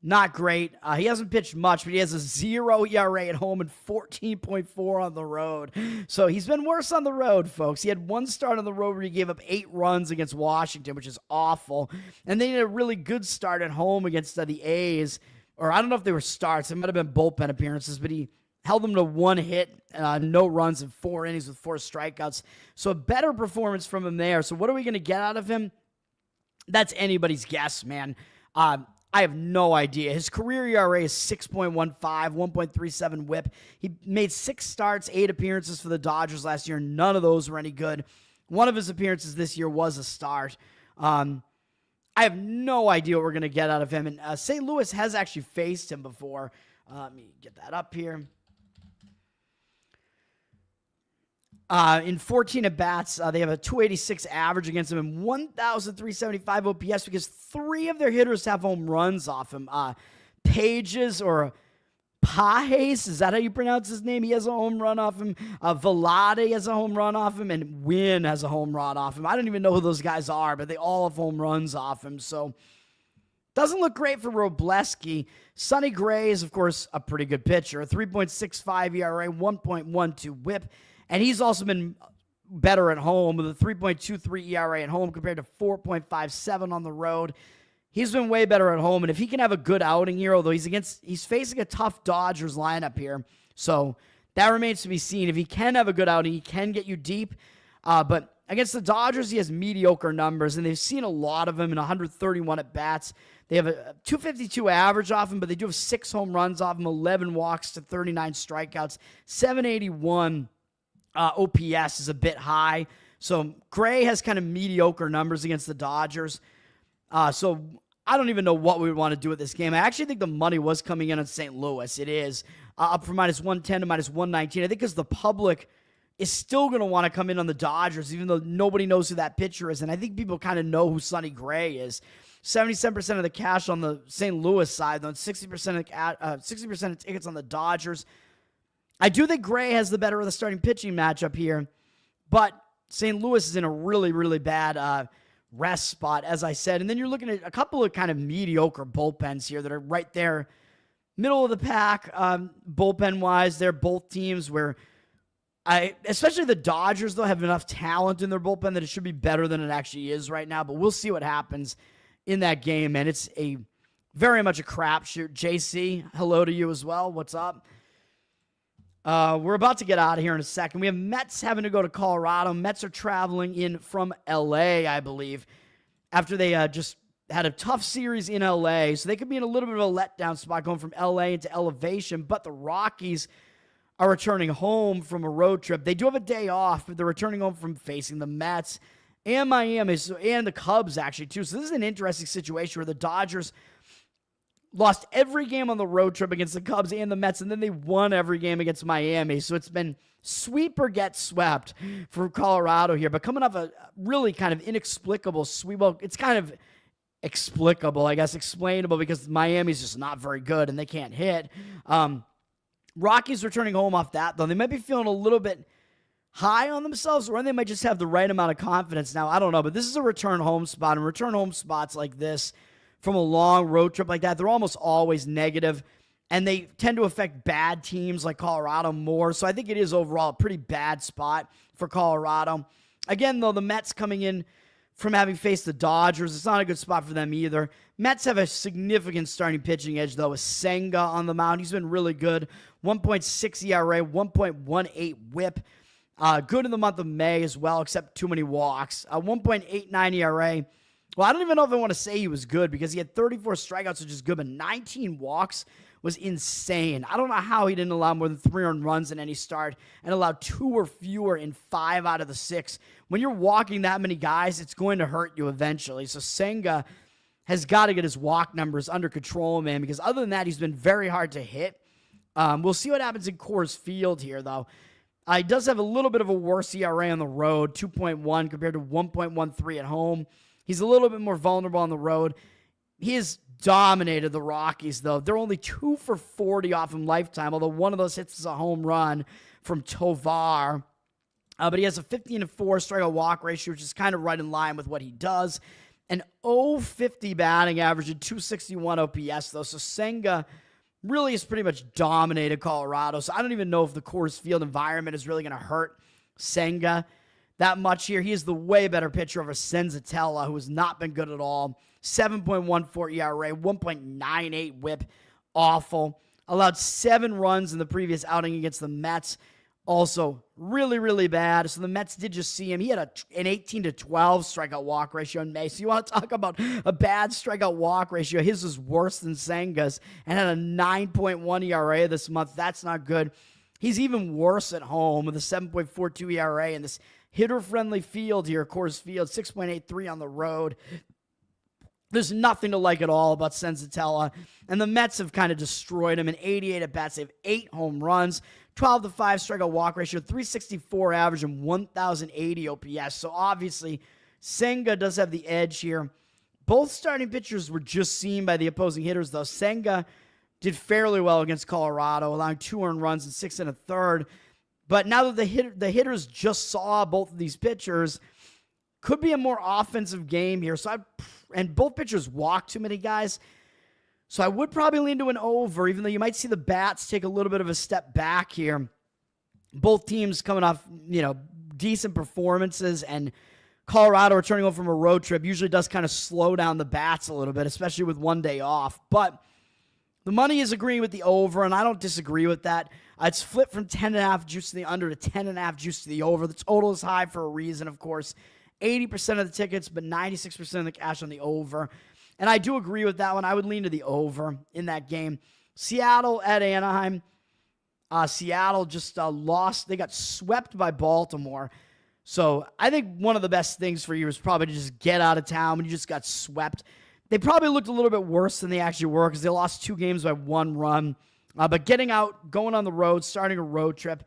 Not great. He hasn't pitched much, but he has a 0 ERA at home and 14.4 on the road. So he's been worse on the road, folks. He had 1 start on the road where he gave up 8 runs against Washington, which is awful. And then he had a really good start at home against the A's. Or I don't know if they were starts. It might have been bullpen appearances, but he held them to 1 hit, no runs in 4 innings with 4 strikeouts. So a better performance from him there. So what are we going to get out of him? That's anybody's guess, man. I have no idea. His career ERA is 6.15, 1.37 whip. He made 6 starts, 8 appearances for the Dodgers last year. None of those were any good. One of his appearances this year was a start. I have no idea what we're going to get out of him. And St. Louis has actually faced him before. Let me get that up here. In 14 at-bats, they have a 286 average against him and 1,375 OPS because 3 of their hitters have home runs off him. Pages or Pajes, is that how you pronounce his name? He has a home run off him. Velade has a home run off him, and Wynn has a home run off him. I don't even know who those guys are, but they all have home runs off him. So doesn't look great for Robleski. Sonny Gray is, of course, a pretty good pitcher. A 3.65 ERA, 1.12 whip. And he's also been better at home with a 3.23 ERA at home compared to 4.57 on the road. He's been way better at home, and if he can have a good outing here, although he's facing a tough Dodgers lineup here, so that remains to be seen. If he can have a good outing, he can get you deep, but against the Dodgers, he has mediocre numbers, and they've seen a lot of him in 131 at-bats. They have a 252 average off him, but they do have 6 home runs off him, 11 walks to 39 strikeouts, 781 OPS is a bit high. So Gray has kind of mediocre numbers against the Dodgers. So I don't even know what we would want to do with this game. I actually think the money was coming in on St. Louis. It is up from -110 to -119. I think because the public is still going to want to come in on the Dodgers, even though nobody knows who that pitcher is. And I think people kind of know who Sonny Gray is. 77% of the cash on the St. Louis side, though, 60% of tickets on the Dodgers. I do think Gray has the better of the starting pitching matchup here, but St. Louis is in a really, really bad rest spot, as I said. And then you're looking at a couple of kind of mediocre bullpens here that are right there, middle of the pack, bullpen-wise. They're both teams where especially the Dodgers, though, have enough talent in their bullpen that it should be better than it actually is right now. But we'll see what happens in that game, and it's very much a crapshoot. JC, hello to you as well. What's up? We're about to get out of here in a second. We have Mets having to go to Colorado. Mets are traveling in from L.A., I believe, after they just had a tough series in L.A., so they could be in a little bit of a letdown spot going from L.A. into elevation, but the Rockies are returning home from a road trip. They do have a day off, but they're returning home from facing the Mets and Miami, and the Cubs, actually, too. So this is an interesting situation where the Dodgers lost every game on the road trip against the Cubs and the Mets, and then they won every game against Miami. So it's been sweep or get swept for Colorado here. But coming off a really kind of inexplicable sweep, well, it's kind of explicable, I guess, explainable, because Miami's just not very good and they can't hit. Rockies returning home off that, though. They might be feeling a little bit high on themselves, or they might just have the right amount of confidence now. I don't know, but this is a return home spot, and return home spots like this from a long road trip like that, they're almost always negative, and they tend to affect bad teams like Colorado more. So I think it is overall a pretty bad spot for Colorado. Again, though, the Mets coming in from having faced the Dodgers. It's not a good spot for them either. Mets have a significant starting pitching edge, though, with Senga on the mound. He's been really good. 1.6 ERA, 1.18 whip. Good in the month of May as well, except too many walks. 1.89 ERA. Well, I don't even know if I want to say he was good because he had 34 strikeouts, which is good, but 19 walks was insane. I don't know how he didn't allow more than 3 earned runs in any start and allowed 2 or fewer in 5 out of the 6. When you're walking that many guys, it's going to hurt you eventually. So Senga has got to get his walk numbers under control, man, because other than that, he's been very hard to hit. We'll see what happens in Coors Field here, though. He does have a little bit of a worse ERA on the road, 2.1 compared to 1.13 at home. He's a little bit more vulnerable on the road. He has dominated the Rockies, though. They're only 2 for 40 off him lifetime, although one of those hits is a home run from Tovar. But he has a 15-4 strikeout walk ratio, which is kind of right in line with what he does. An 0.50 batting average and 261 OPS, though. So Senga really has pretty much dominated Colorado. So I don't even know if the Coors Field environment is really going to hurt Senga that much here. He is the way better pitcher over Senzatella, who has not been good at all. 7.14 ERA, 1.98 whip. Awful. Allowed 7 runs in the previous outing against the Mets. Also, really, really bad. So the Mets did just see him. He had an 18-12 strikeout walk ratio in May. So you want to talk about a bad strikeout walk ratio. His was worse than Senga's and had a 9.1 ERA this month. That's not good. He's even worse at home with a 7.42 ERA in this hitter-friendly field here, Coors Field, 6.83 on the road. There's nothing to like at all about Senzatella. And the Mets have kind of destroyed him in 88 at-bats. They have 8 home runs, 12-5 strikeout walk ratio, 364 average, and 1,080 OPS. So obviously, Senga does have the edge here. Both starting pitchers were just seen by the opposing hitters, though. Senga did fairly well against Colorado, allowing 2 earned runs and 6 1/3. But now that the hitters just saw both of these pitchers, could be a more offensive game here. And both pitchers walk too many guys. So I would probably lean to an over, even though you might see the bats take a little bit of a step back here. Both teams coming off, decent performances, and Colorado returning home from a road trip usually does kind of slow down the bats a little bit, especially with one day off. But the money is agreeing with the over, and I don't disagree with that. It's flipped from 10.5 juice to the under to 10.5 juice to the over. The total is high for a reason, of course. 80% of the tickets, but 96% of the cash on the over. And I do agree with that one. I would lean to the over in that game. Seattle at Anaheim. Seattle just lost. They got swept by Baltimore. So I think one of the best things for you is probably to just get out of town when you just got swept. They probably looked a little bit worse than they actually were because they lost 2 games by 1 run. But getting out, going on the road, starting a road trip,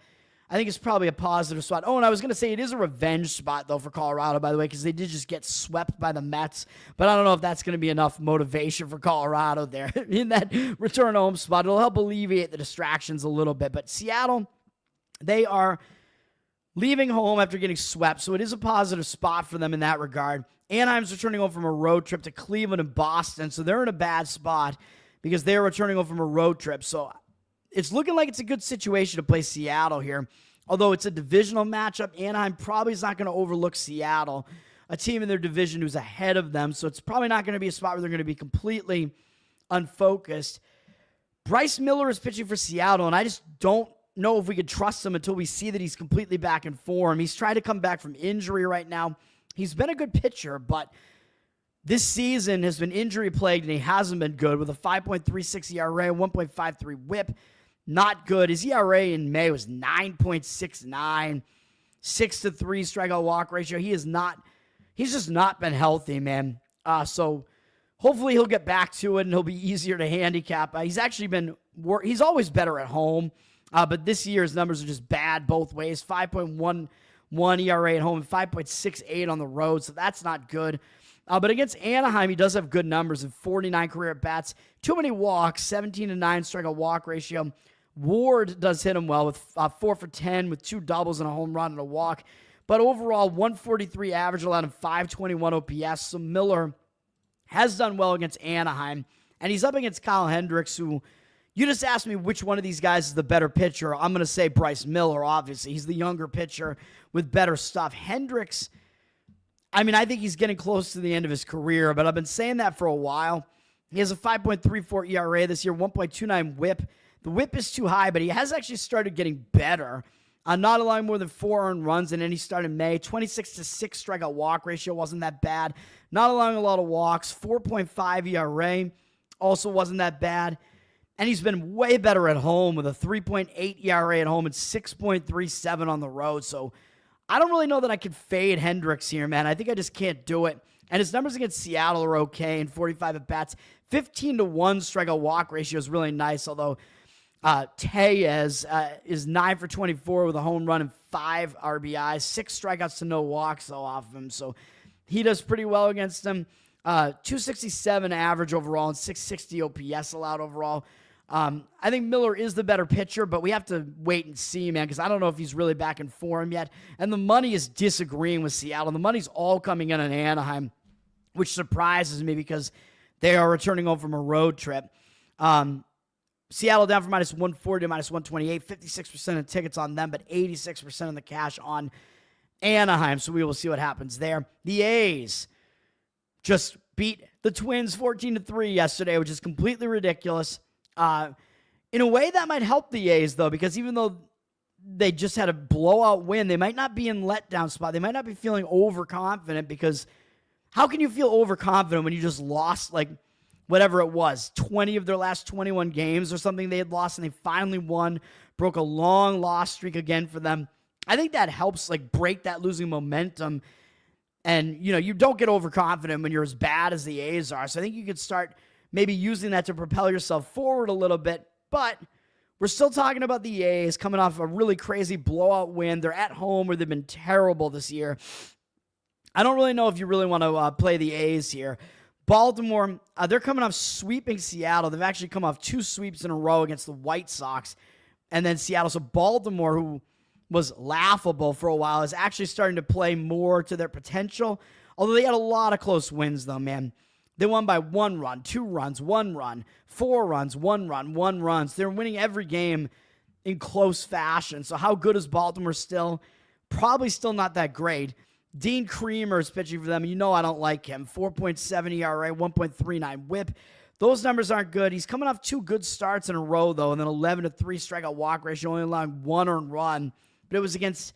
I think it's probably a positive spot. Oh, and I was going to say it is a revenge spot, though, for Colorado, by the way, because they did just get swept by the Mets. But I don't know if that's going to be enough motivation for Colorado there in that return home spot. It'll help alleviate the distractions a little bit. But Seattle, they are leaving home after getting swept, so it is a positive spot for them in that regard. Anaheim's returning home from a road trip to Cleveland and Boston, so they're in a bad spot because they're returning home from a road trip. So it's looking like it's a good situation to play Seattle here. Although it's a divisional matchup, Anaheim probably is not going to overlook Seattle, a team in their division who's ahead of them. So it's probably not going to be a spot where they're going to be completely unfocused. Bryce Miller is pitching for Seattle, and I just don't know if we could trust him until we see that he's completely back in form. He's trying to come back from injury right now. He's been a good pitcher, but this season has been injury-plagued, and he hasn't been good with a 5.36 ERA, 1.53 whip. Not good. His ERA in May was 9.69, 6-3 strikeout walk ratio. He's just not been healthy, man. So hopefully he'll get back to it and he'll be easier to handicap. He's always better at home, but this year's numbers are just bad both ways. 5.11 ERA at home and 5.68 on the road, so that's not good. But against Anaheim, he does have good numbers in 49 career at-bats, too many walks, 17-9 strikeout walk ratio. Ward does hit him well with 4 for 10 with 2 doubles and a home run and a walk. But overall, 143 average, allowed him 521 OPS. So Miller has done well against Anaheim. And he's up against Kyle Hendricks, who you just asked me which one of these guys is the better pitcher. I'm going to say Bryce Miller, obviously. He's the younger pitcher with better stuff. Hendricks, I mean, I think he's getting close to the end of his career, but I've been saying that for a while. He has a 5.34 ERA this year, 1.29 whip. The whip is too high, but he has actually started getting better. Not allowing more than 4 earned runs, and then he started in May. 26-6 strikeout walk ratio wasn't that bad. Not allowing a lot of walks. 4.5 ERA also wasn't that bad. And he's been way better at home with a 3.8 ERA at home and 6.37 on the road. So I don't really know that I could fade Hendricks here, man. I think I just can't do it. And his numbers against Seattle are okay in 45 at-bats. 15-1 strikeout walk ratio is really nice, although Tellez is 9 for 24 with a home run and 5 RBIs, 6 strikeouts to no walks though off of him. So he does pretty well against him. 267 average overall and 660 OPS allowed overall. I think Miller is the better pitcher, but we have to wait and see, man, because I don't know if he's really back in form yet. And the money is disagreeing with Seattle. The money's all coming in on Anaheim, which surprises me because they are returning home from a road trip. Seattle down from minus 140 to minus 128, 56% of tickets on them, but 86% of the cash on Anaheim. So we will see what happens there. The A's just beat the Twins 14-3 yesterday, which is completely ridiculous. In a way, that might help the A's, though, because even though they just had a blowout win, they might not be in letdown spot. They might not be feeling overconfident, because how can you feel overconfident when you just lost, like, whatever it was, 20 of their last 21 games or something they had lost, and they finally won, broke a long loss streak again for them. I think that helps, like, break that losing momentum. And, you know, you don't get overconfident when you're as bad as the A's are. So I think you could start maybe using that to propel yourself forward a little bit. But we're still talking about the A's coming off a really crazy blowout win. They're at home where they've been terrible this year. I don't really know if you really want to play the A's here. Baltimore, they're coming off sweeping Seattle. They've actually come off 2 sweeps in a row against the White Sox and then Seattle. So Baltimore, who was laughable for a while, is actually starting to play more to their potential. Although they had a lot of close wins, though, man. They won by 1 run, 2 runs, 1 run, 4 runs, 1 run, 1 run. So they're winning every game in close fashion. So how good is Baltimore still? Probably still not that great. Dean Creamer is pitching for them. You know I don't like him. 4.7 ERA, 1.39 whip. Those numbers aren't good. He's coming off 2 good starts in a row, though, and then 11-3 strikeout walk ratio, only allowing 1 earned run. But it was against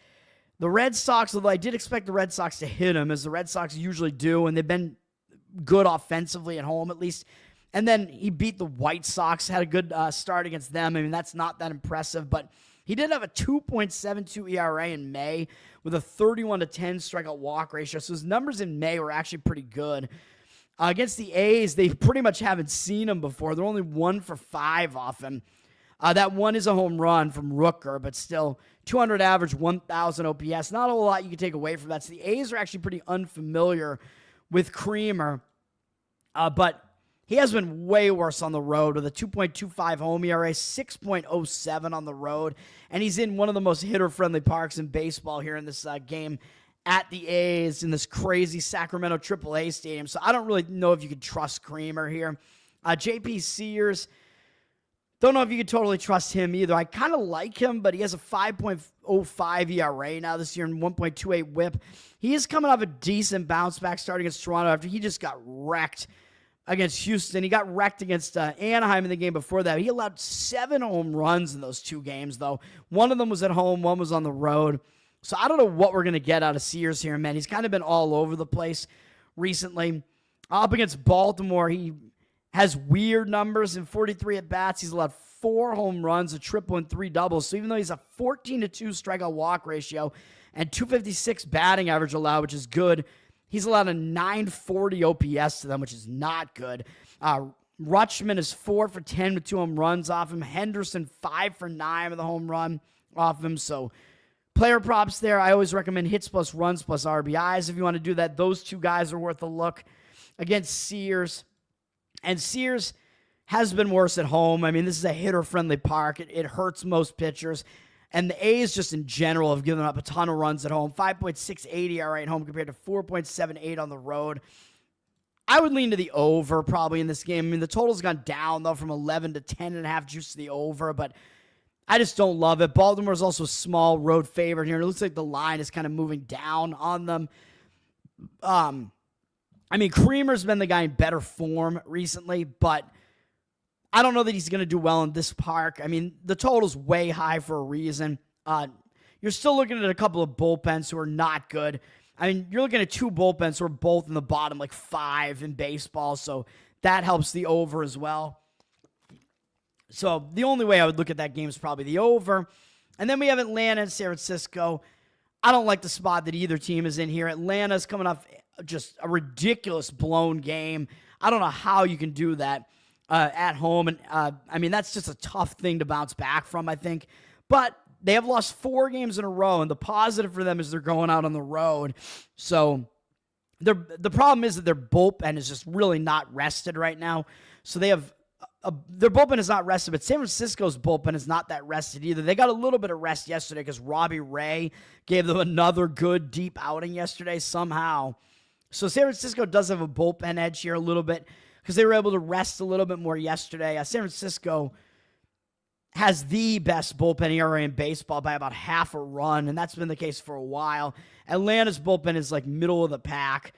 the Red Sox, although I did expect the Red Sox to hit him, as the Red Sox usually do, and they've been good offensively at home, at least. And then he beat the White Sox, had a good start against them. I mean, that's not that impressive, but he did have a 2.72 ERA in May with a 31-10 strikeout walk ratio. So his numbers in May were actually pretty good. Against the A's, they pretty much haven't seen him before. They're only 1 for 5 off him. That one is a home run from Rooker, but still 200 average, 1,000 OPS. Not a lot you can take away from that. So the A's are actually pretty unfamiliar with Creamer, but he has been way worse on the road with a 2.25 home ERA, 6.07 on the road, and he's in one of the most hitter-friendly parks in baseball here in this game at the A's in this crazy Sacramento AAA stadium. So I don't really know if you can trust Creamer here. JP Sears, don't know if you could totally trust him either. I kind of like him, but he has a 5.05 ERA now this year and 1.28 whip. He is coming off a decent bounce back start against Toronto after he just got wrecked against Houston. He got wrecked against Anaheim in the game before that. He allowed 7 home runs in those 2 games, though. One of them was at home, one was on the road. So I don't know what we're going to get out of Sears here, man. He's kind of been all over the place recently. Up against Baltimore, he has weird numbers in 43 at-bats. He's allowed 4 home runs, a triple, and 3 doubles. So even though he's a 14-2 strikeout walk ratio and 256 batting average allowed, which is good, he's allowed a 940 OPS to them, which is not good. Rutschman is 4 for 10 with 2 home runs off him. Henderson, 5 for 9 with a home run off him. So player props there. I always recommend hits plus runs plus RBIs. If you want to do that, those 2 guys are worth a look against Sears. And Sears has been worse at home. I mean, this is a hitter-friendly park. It hurts most pitchers. And the A's just in general have given up a ton of runs at home. 5.68 ERA at home compared to 4.78 on the road. I would lean to the over probably in this game. I mean, the total's gone down, though, from 11 to 10.5 juice to the over. But I just don't love it. Baltimore's also a small road favorite here. And it looks like the line is kind of moving down on them. I mean, Creamer's been the guy in better form recently, but I don't know that he's going to do well in this park. I mean, the total's way high for a reason. You're still looking at a couple of bullpens who are not good. I mean, you're looking at two bullpens who are both in the bottom, like 5 in baseball, so that helps the over as well. So the only way I would look at that game is probably the over. And then we have Atlanta and San Francisco. I don't like the spot that either team is in here. Atlanta's coming off just a ridiculous blown game. I don't know how you can do that at home. And I mean, that's just a tough thing to bounce back from, I think. But they have lost 4 games in a row, and the positive for them is they're going out on the road. So the problem is that their bullpen is just really not rested right now. So they have their bullpen is not rested, but San Francisco's bullpen is not that rested either. They got a little bit of rest yesterday because Robbie Ray gave them another good deep outing yesterday somehow. So San Francisco does have a bullpen edge here a little bit because they were able to rest a little bit more yesterday. San Francisco has the best bullpen ERA in baseball by about half a run, and that's been the case for a while. Atlanta's bullpen is like middle of the pack.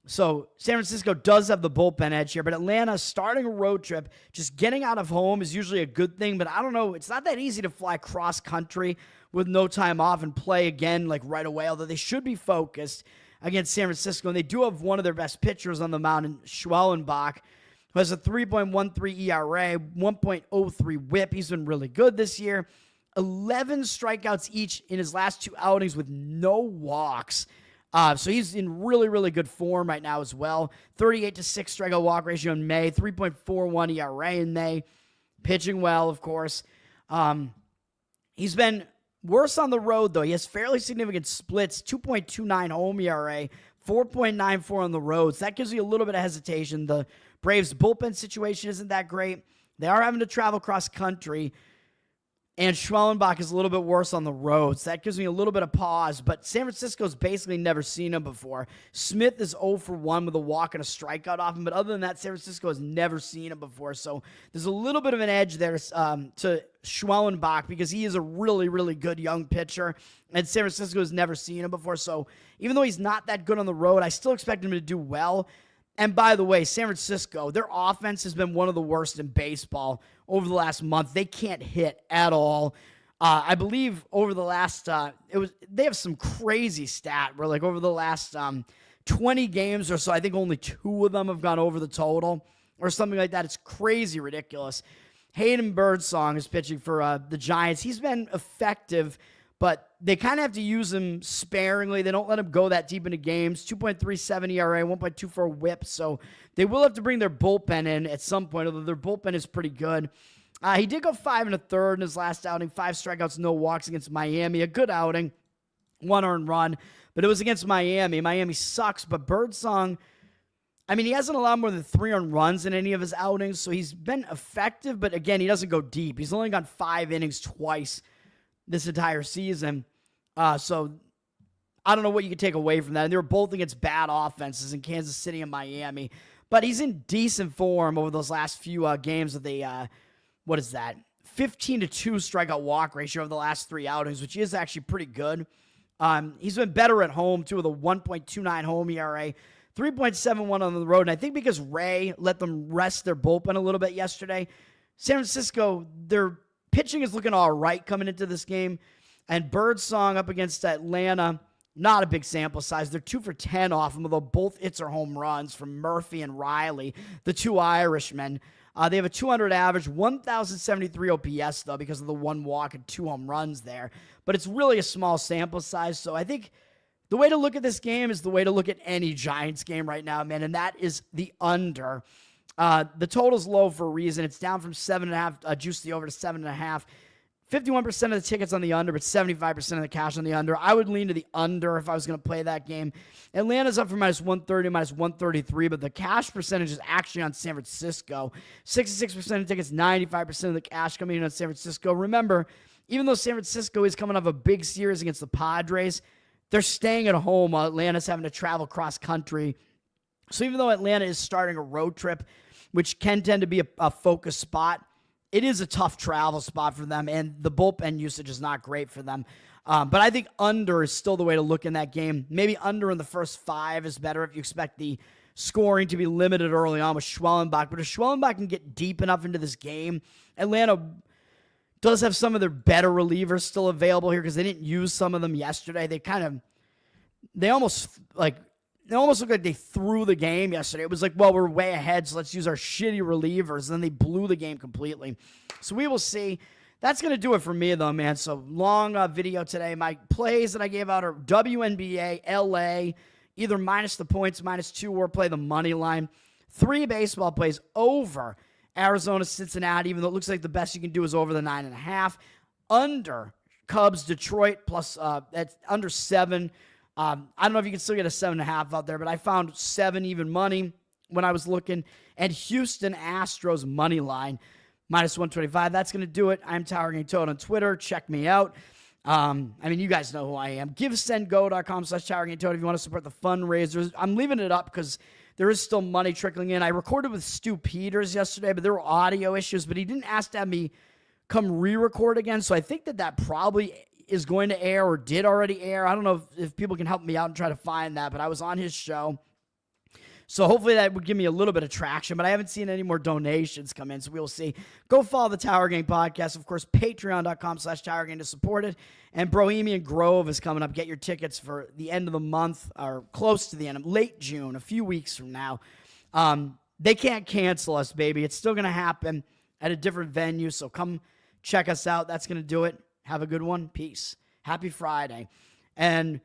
So San Francisco does have the bullpen edge here, but Atlanta starting a road trip, just getting out of home is usually a good thing, but I don't know. It's not that easy to fly cross country with no time off and play again like right away, although they should be focused against San Francisco, and they do have one of their best pitchers on the mound in Wnba, who has a 3.13 ERA, 1.03 whip. He's been really good this year. 11 strikeouts each in his last 2 outings with no walks. So he's in really, really good form right now as well. 38-6 strikeout walk ratio in May, 3.41 ERA in May. Pitching well, of course. He's been worse on the road, though. He has fairly significant splits, 2.29 home ERA, 4.94 on the road. So that gives you a little bit of hesitation. The Braves' bullpen situation isn't that great. They are having to travel cross country. And Schwellenbach is a little bit worse on the road, so that gives me a little bit of pause. But San Francisco's basically never seen him before. Smith is 0 for 1 with a walk and a strikeout off him, but other than that, San Francisco has never seen him before. So there's a little bit of an edge there to Schwellenbach because he is a really, really good young pitcher, and San Francisco has never seen him before. So even though he's not that good on the road, I still expect him to do well. And by the way, San Francisco, their offense has been one of the worst in baseball over the last month. They can't hit at all. I believe over the last, they have some crazy stat where like over the last 20 games or so, I think only 2 of them have gone over the total or something like that. It's crazy ridiculous. Hayden Birdsong is pitching for the Giants. He's been effective, but they kind of have to use him sparingly. They don't let him go that deep into games. 2.37 ERA, 1.24 whip. So they will have to bring their bullpen in at some point, although their bullpen is pretty good. He did go 5 1/3 in his last outing. 5 strikeouts, no walks against Miami. A good outing. 1 earned run. But it was against Miami. Miami sucks, but Birdsong, I mean, he hasn't allowed more than 3 earned runs in any of his outings. So he's been effective, but again, he doesn't go deep. He's only gone 5 innings twice this entire season. So I don't know what you could take away from that. And they were both against bad offenses in Kansas City and Miami. But he's in decent form over those last few games with a, 15-2 strikeout walk ratio over the last 3 outings, which is actually pretty good. He's been better at home, too, with a 1.29 home ERA, 3.71 on the road. And I think because Ray let them rest their bullpen a little bit yesterday, San Francisco, their pitching is looking all right coming into this game. And Birdsong up against Atlanta, not a big sample size. They're 2 for 10 off him, although both hits are home runs from Murphy and Riley, the 2 Irishmen. They have a 200 average, 1,073 OPS, though, because of the 1 walk and 2 home runs there. But it's really a small sample size, so I think the way to look at this game is the way to look at any Giants game right now, man, and that is the under. The total's low for a reason. It's down from 7.5, juice the over to 7.5. 51% of the tickets on the under, but 75% of the cash on the under. I would lean to the under if I was going to play that game. Atlanta's up for -130, -133, but the cash percentage is actually on San Francisco. 66% of tickets, 95% of the cash coming in on San Francisco. Remember, even though San Francisco is coming off a big series against the Padres, they're staying at home while Atlanta's having to travel cross country. So even though Atlanta is starting a road trip, which can tend to be a focus spot, it is a tough travel spot for them, and the bullpen usage is not great for them. But I think under is still the way to look in that game. Maybe under in the first 5 is better if you expect the scoring to be limited early on with Schwellenbach. But if Schwellenbach can get deep enough into this game, Atlanta does have some of their better relievers still available here because they didn't use some of them yesterday. They almost looked like they threw the game yesterday. It was like, well, we're way ahead, so let's use our shitty relievers. And then they blew the game completely. So we will see. That's going to do it for me, though, man. So long video today. My plays that I gave out are WNBA, LA, either minus the points, -2, or play the money line. 3 baseball plays over Arizona, Cincinnati, even though it looks like the best you can do is over the 9.5. Under Cubs, Detroit, plus that's under 7. I don't know if you can still get a 7.5 out there, but I found 7 even money when I was looking. And Houston Astros money line, -125. That's going to do it. I'm Towering Toad on Twitter. Check me out. You guys know who I am. GiveSendGo.com/Towering Toad if you want to support the fundraisers. I'm leaving it up because there is still money trickling in. I recorded with Stu Peters yesterday, but there were audio issues, but he didn't ask to have me come re-record again, so I think that probably is going to air or did already air. I don't know if people can help me out and try to find that, but I was on his show. So hopefully that would give me a little bit of traction, but I haven't seen any more donations come in, so we will see. Go follow the Tower Gang podcast. Of course, patreon.com/Tower Gang to support it. And Bohemian Grove is coming up. Get your tickets for the end of the month, or close to the end of late June, a few weeks from now. They can't cancel us, baby. It's still going to happen at a different venue, so come check us out. That's going to do it. Have a good one. Peace. Happy Friday. And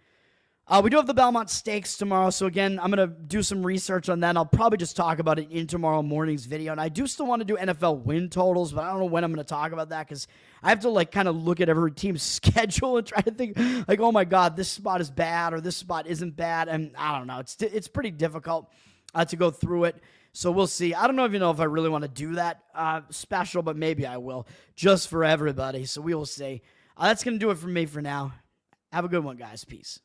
we do have the Belmont Stakes tomorrow, so again, I'm going to do some research on that. I'll probably just talk about it in tomorrow morning's video, and I do still want to do NFL win totals, but I don't know when I'm going to talk about that because I have to kind of look at every team's schedule and try to think, oh my God, this spot is bad or this spot isn't bad, and I don't know. It's pretty difficult to go through it, so we'll see. I don't know if I really want to do that special, but maybe I will, just for everybody, so we will see. That's going to do it for me for now. Have a good one, guys. Peace.